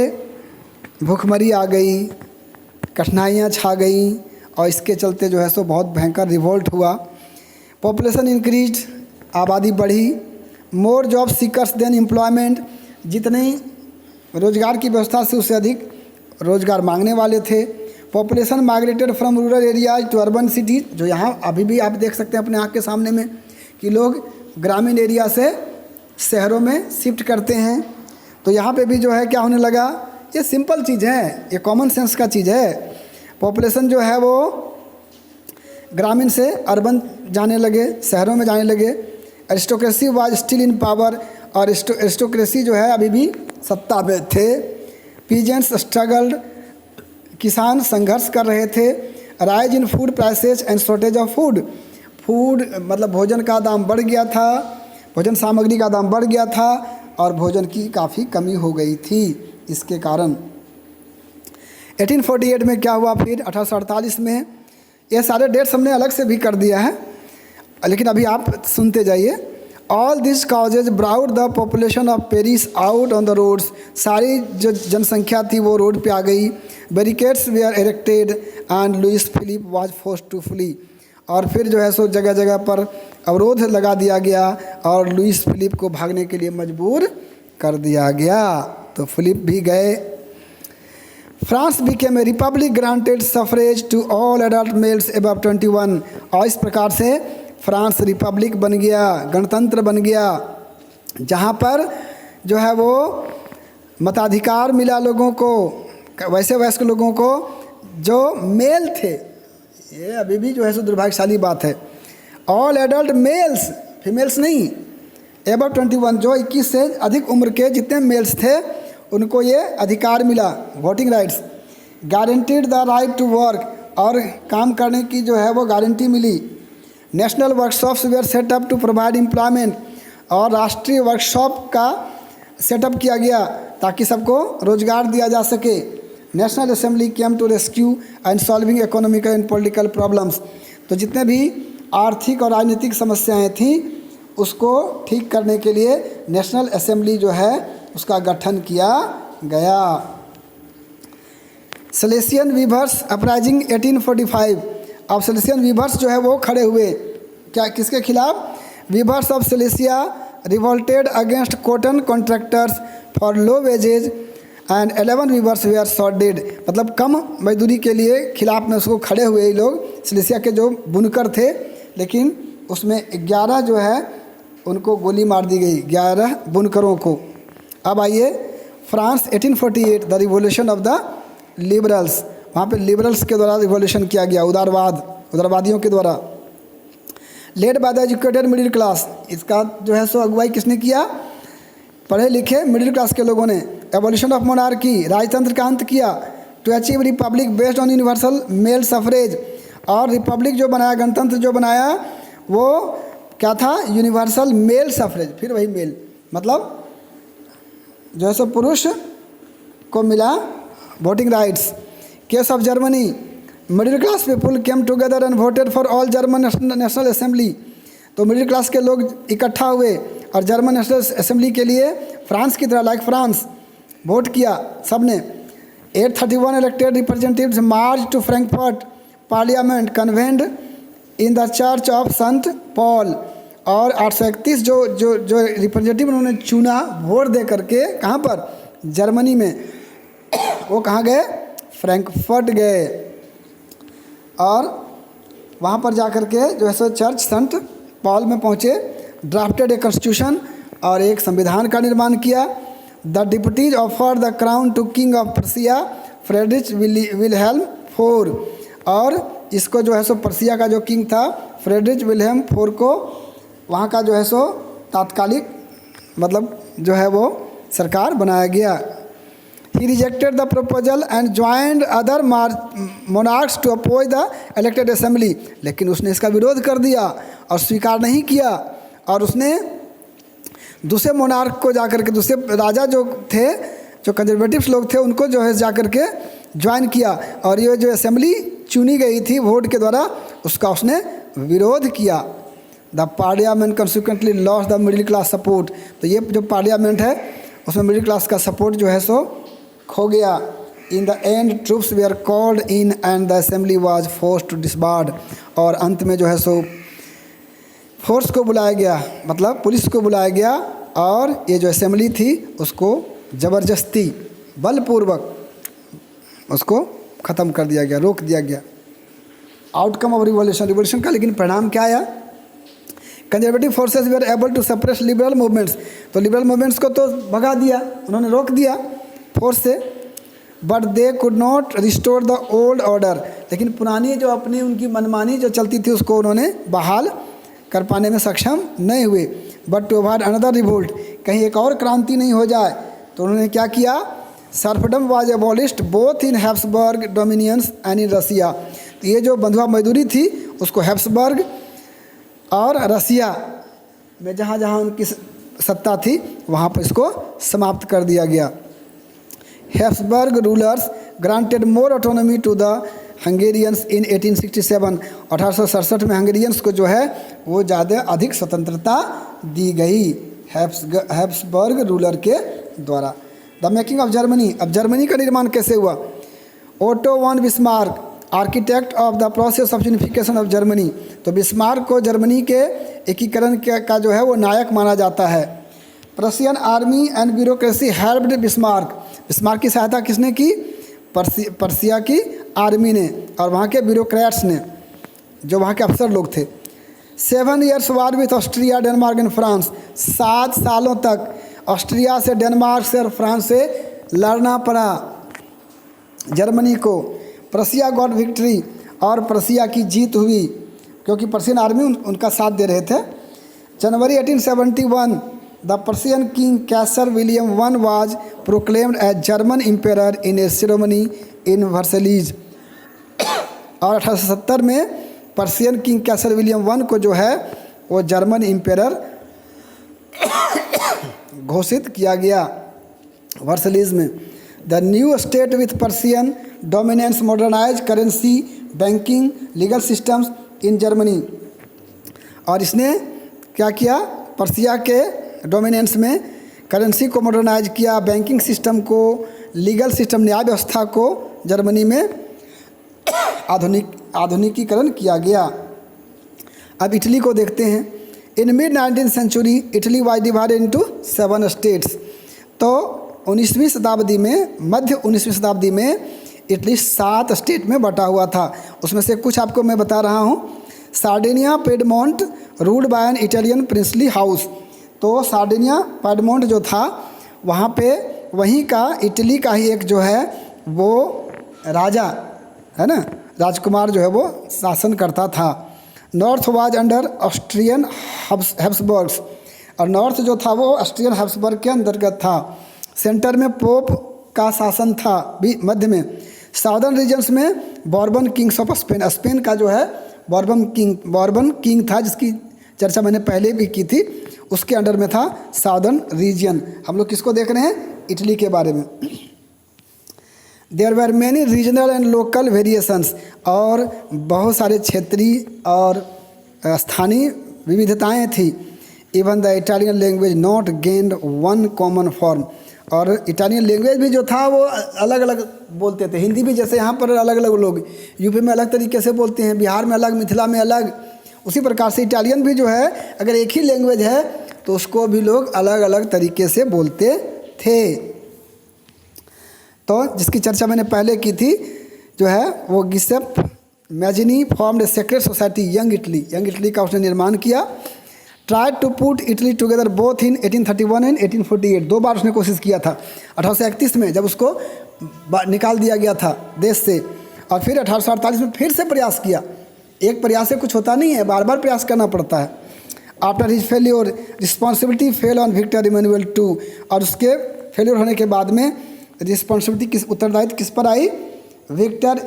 भूखमरी आ गई, कठिनाइयाँ छा गई, और इसके चलते जो है सो बहुत भयंकर रिवोल्ट हुआ। पॉपुलेशन इंक्रीज, आबादी बढ़ी। More job seekers than employment, जितनी रोजगार की व्यवस्था से उससे अधिक रोजगार मांगने वाले थे। Population migrated from rural areas to urban cities, जो यहाँ अभी भी आप देख सकते हैं अपने आँख के सामने में कि लोग ग्रामीण एरिया से शहरों में शिफ्ट करते हैं। तो यहाँ पे भी जो है क्या होने लगा? ये सिंपल चीज़ है, ये कॉमन सेंस का चीज़ है। पॉपुलेशन जो है वो ग्रामीण से अर्बन जाने लगे, शहरों में जाने लगे। Aristocracy was still in power, और एरिस्टोक्रेसी जो है अभी भी सत्ता पे थे। पीजेंट्स स्ट्रगल्ड, किसान संघर्ष कर रहे थे। Rise in food prices and shortage of food, मतलब भोजन का दाम बढ़ गया था, भोजन सामग्री का दाम बढ़ गया था, और भोजन की काफ़ी कमी हो गई थी इसके कारण। 1848 में क्या हुआ? फिर 1848 में, ये सारे डेट्स हमने अलग से भी कर दिया है, लेकिन अभी आप सुनते जाइए। All this causes brought the population of Paris out on the roads, सारी जो जनसंख्या थी वो रोड पे आ गई। Barricades were erected and Louis Philippe was forced to flee, और फिर जो है सो जगह जगह पर अवरोध लगा दिया गया और लुइस फिलिप को भागने के लिए मजबूर कर दिया गया। तो फिलिप भी गए। France became a republic granted suffrage to all adult males above 21, और इस प्रकार से फ्रांस रिपब्लिक बन गया, गणतंत्र बन गया, जहाँ पर जो है वो मताधिकार मिला लोगों को, वैसे वयस्क लोगों को जो मेल थे। ये अभी भी जो है सो दुर्भाग्यशाली बात है। ऑल एडल्ट मेल्स, फीमेल्स नहीं, अबव 21, जो 21 से अधिक उम्र के जितने मेल्स थे उनको ये अधिकार मिला, voting rights. Guaranteed the right to work, और काम करने की जो है वो गारंटी मिली। National workshops were set up to provide employment, और राष्ट्रीय वर्कशॉप का सेटअप किया गया ताकि सबको रोजगार दिया जा सके। National assembly came to rescue and solving economical and political problems, तो जितने भी आर्थिक और राजनीतिक समस्याएं थीं उसको ठीक करने के लिए नेशनल असेंबली जो है उसका गठन किया गया। सेलेसियन वीवर्स अपराइजिंग 1845, अब सेलेसियन वीवर्स जो है वो खड़े हुए, क्या किसके खिलाफ? Weavers of Silesia revolted against cotton contractors for low wages and 11 weavers were shot dead, मतलब कम मजदूरी के लिए खिलाफ में उसको खड़े हुए ये लोग, सेलेसिया के जो बुनकर थे, लेकिन उसमें 11 जो है उनको गोली मार दी गई, 11 बुनकरों को। अब आइए France 1848, the revolution of the liberals, वहाँ पे लिबरल्स के द्वारा रिवोल्यूशन किया गया, उदारवादियों के द्वारा। Led by the educated middle class, इसका जो है सो अगुवाई किसने किया? पढ़े लिखे मिडिल क्लास के लोगों ने। एबॉलिशन ऑफ मोनार्की, राजतंत्र का अंत किया। To achieve republic based on universal male suffrage, और रिपब्लिक जो बनाया, गणतंत्र जो बनाया वो क्या था? यूनिवर्सल मेल सफरेज, फिर वही मेल, मतलब जो है सो पुरुष को मिला voting rights. Case of Germany, middle class people came together and voted for all German national assembly, तो मिडिल क्लास के लोग इकट्ठा हुए और जर्मन नेशनल असेंबली के लिए फ्रांस की तरह, लाइक फ्रांस, वोट किया सबने। 831 elected representatives March two Frankfurt parliament convened in the church of Sant Paul, और 831 जो रिप्रेजेंटेटिव उन्होंने चुना वोट दे करके, कहाँ पर? जर्मनी में। वो कहाँ गए? फ्रैंकफर्ट गए, और वहाँ पर जा कर के जो है सो चर्च संत पॉल में पहुँचे, ड्राफ्टेड ए कॉन्स्टिट्यूशन, और एक संविधान का निर्माण किया। The deputies offer the crown to king of Prussia Friedrich Wilhelm IV, और इसको जो है सो पर्सिया का जो किंग था फ्रेडरिच विलहेल्म IV को वहाँ का जो है सो तात्कालिक मतलब जो है वो सरकार बनाया गया। He rejected the proposal and joined other monarchs to oppose the elected assembly, लेकिन उसने इसका विरोध कर दिया और स्वीकार नहीं किया, और उसने दूसरे मोनार्क को जाकर के, दूसरे राजा जो थे, जो कंजर्वेटिव्स लोग थे, उनको जो है जाकर के ज्वाइन किया, और ये जो असेंबली चुनी गई थी वोट के द्वारा उसका उसने विरोध किया। The parliament consequently lost the middle class support, तो ये जो पार्लियामेंट है उसमें मिडिल क्लास का सपोर्ट जो है सो खो गया। In the end troops were called in and the assembly was force to disband, और अंत में जो है सो फोर्स को बुलाया गया, मतलब पुलिस को बुलाया गया, और ये जो असेंबली थी उसको ज़बरदस्ती बलपूर्वक उसको ख़त्म कर दिया गया, रोक दिया गया। आउटकम ऑफ रिवॉल्यूशन का लेकिन परिणाम क्या आया? Conservative forces were able to suppress liberal movements, तो लिबरल मूवमेंट्स को तो भगा दिया, उन्होंने रोक दिया फोर्स से, but they could not restore the old order, लेकिन पुरानी जो अपनी उनकी मनमानी जो चलती थी उसको उन्होंने बहाल कर पाने में सक्षम नहीं हुए। But to avoid another revolt, कहीं एक और क्रांति नहीं हो जाए, तो उन्होंने क्या किया? Serfdom was abolished both in Habsburg dominions and in Russia, तो ये जो बंधुआ मजदूरी थी उसको हैब्सबर्ग और रसिया में जहाँ जहाँ उनकी सत्ता थी वहाँ पर इसको समाप्त कर दिया गया। Habsburg rulers granted more autonomy to the Hungarians in 1867, 1867 में हंगेरियंस को जो है वो ज़्यादा अधिक स्वतंत्रता दी गई हैब्सबर्ग रूलर के द्वारा। द मेकिंग ऑफ जर्मनी, अब जर्मनी का निर्माण कैसे हुआ? Auto von Bismarck, architect of the process of unification of Germany, तो बिस्मार्क को जर्मनी के एकीकरण का जो है वो नायक माना जाता है। Prussian army and bureaucracy helped Bismarck, Bismarck की सहायता किसने की? पर्सिया की आर्मी ने और वहाँ के ब्यूरोक्रेट्स ने, जो वहाँ के अफसर लोग थे। 7 years war with Austria Denmark and France, 7 सालों तक ऑस्ट्रिया से, डेनमार्क से और फ्रांस से लड़ना पड़ा जर्मनी को। प्रसिया गॉट विक्ट्री, और प्रसिया की जीत हुई क्योंकि पर्शियन आर्मी उनका साथ दे रहे थे। January 1871 the Prussian king Kaiser William one was proclaimed as German emperor in a ceremony in Versailles. और 1870 में Prussian king Kaiser William one को जो है वो जर्मन एम्पेरर घोषित किया गया वर्सेलीज में। The new state with Persian dominance modernise currency banking legal systems in Germany. और इसने क्या किया, पर्शिया के डोमिनेंस में करेंसी को मॉडर्नाइज किया, बैंकिंग सिस्टम को, लीगल सिस्टम न्याय व्यवस्था को जर्मनी में आधुनिकीकरण किया गया। अब इटली को देखते हैं। In mid 19th century Italy was divided into 7 states. तो 19वीं शताब्दी में, मध्य 19वीं शताब्दी में इटली 7 स्टेट में बटा हुआ था। उसमें से कुछ आपको मैं बता रहा हूँ। Sardinia Piedmont ruled by an Italian princely house. तो सार्डिनिया पिडमोंट जो था वहाँ पे वहीं का इटली का ही एक जो है वो राजा है ना, राजकुमार जो है वो शासन करता था। North was under Austrian Habsburgs. और नॉर्थ जो था वो ऑस्ट्रियन हैब्सबर्ग के अंतर्गत था। सेंटर में पोप का शासन था मध्य में। साउदर्न रीजन्स में Bourbon Kings of Spain, Spain का जो है बॉर्बन किंग था जिसकी चर्चा मैंने पहले भी की थी, उसके अंडर में था साउदर्न रीजन। हम लोग किसको देख रहे हैं, इटली के बारे में। There were many regional and local variations. और बहुत सारे क्षेत्रीय और स्थानीय विविधताएं थी। Even the Italian language not gained one common form. और इटालियन लैंग्वेज भी जो था वो अलग अलग बोलते थे। हिंदी भी जैसे यहाँ पर अलग अलग लोग यूपी में अलग तरीके से बोलते हैं, बिहार में अलग, मिथिला में अलग, उसी प्रकार से इटालियन भी जो है अगर एक ही लैंग्वेज है तो उसको भी लोग अलग अलग तरीके से बोलते थे। तो जिसकी चर्चा मैंने पहले की थी जो है वो Giuseppe Mazzini formed a secret society young Italy का उसने निर्माण किया। Tried to put Italy together both in 1831 and 1848। 2 बार उसने कोशिश किया था। 1831 में जब उसको निकाल दिया गया था देश से, और फिर 1848 में फिर से प्रयास किया। एक प्रयास से कुछ होता नहीं है, बार बार प्रयास करना पड़ता है। After his failure responsibility fell on Victor Emmanuel two. और उसके फेल्योर होने के बाद में रिस्पॉन्सिबिलिटी उत्तरदायित्व किस पर आई, विक्टर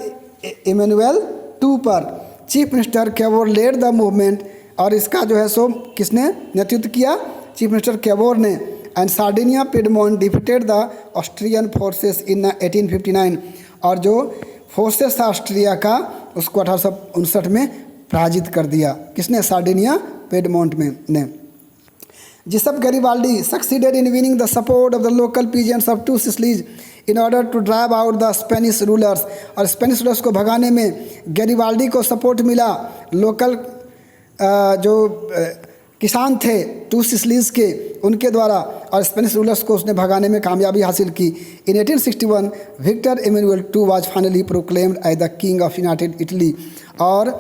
इमैनुअल टू पर। Chief minister Cavour led the movement. और इसका जो है सो किसने नेतृत्व किया, चीफ मिनिस्टर कैवोर ने। And Sardinia Piedmont defeated the Austrian forces in 1859। और जो फोर्सेस था ऑस्ट्रिया का उसको 1859 में पराजित कर दिया। किसने, सार्डिनिया पिडमोंट में ने। Giuseppe Garibaldi succeeded in winning the support of the local peasants of 2 Sicilies in order to drive out the Spanish rulers. और स्पेनिश रूलर्स को भगाने में गैरिबाल्डी को सपोर्ट मिला। लोकल जो किसान थे 2 सिसिलीज के, उनके द्वारा, और स्पेनिश रूलर्स को उसने भगाने में कामयाबी हासिल की। In 1861 Victor Emmanuel two was finally proclaimed as the king of united Italy. और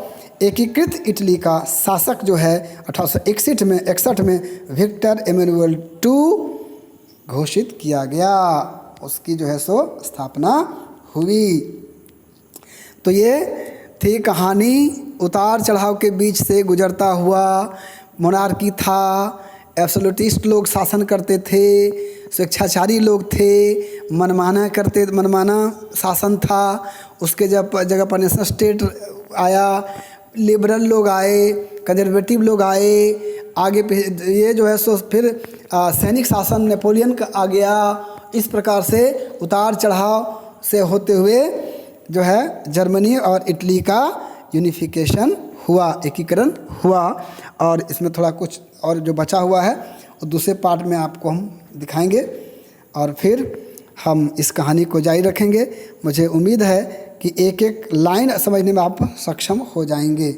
एकीकृत इटली का शासक जो है 1861 में विक्टर इमैनुअल टू घोषित किया गया। उसकी जो है सो स्थापना हुई। तो ये थी कहानी। उतार चढ़ाव के बीच से गुजरता हुआ मोनार्की था, एब्सोल्यूटिस्ट लोग शासन करते थे, स्वेच्छाचारी लोग थे, मनमाना शासन था। उसके जगह पर नेशनल स्टेट आया, लिबरल लोग आए, कंजर्वेटिव लोग आए, आगे ये जो है सो फिर सैनिक शासन नेपोलियन का आ गया। इस प्रकार से उतार चढ़ाव से होते हुए जो है जर्मनी और इटली का यूनिफिकेशन हुआ, एकीकरण हुआ। और इसमें थोड़ा कुछ और जो बचा हुआ है वो दूसरे पार्ट में आपको हम दिखाएंगे और फिर हम इस कहानी को जारी रखेंगे। मुझे उम्मीद है कि एक एक लाइन समझने में आप सक्षम हो जाएंगे।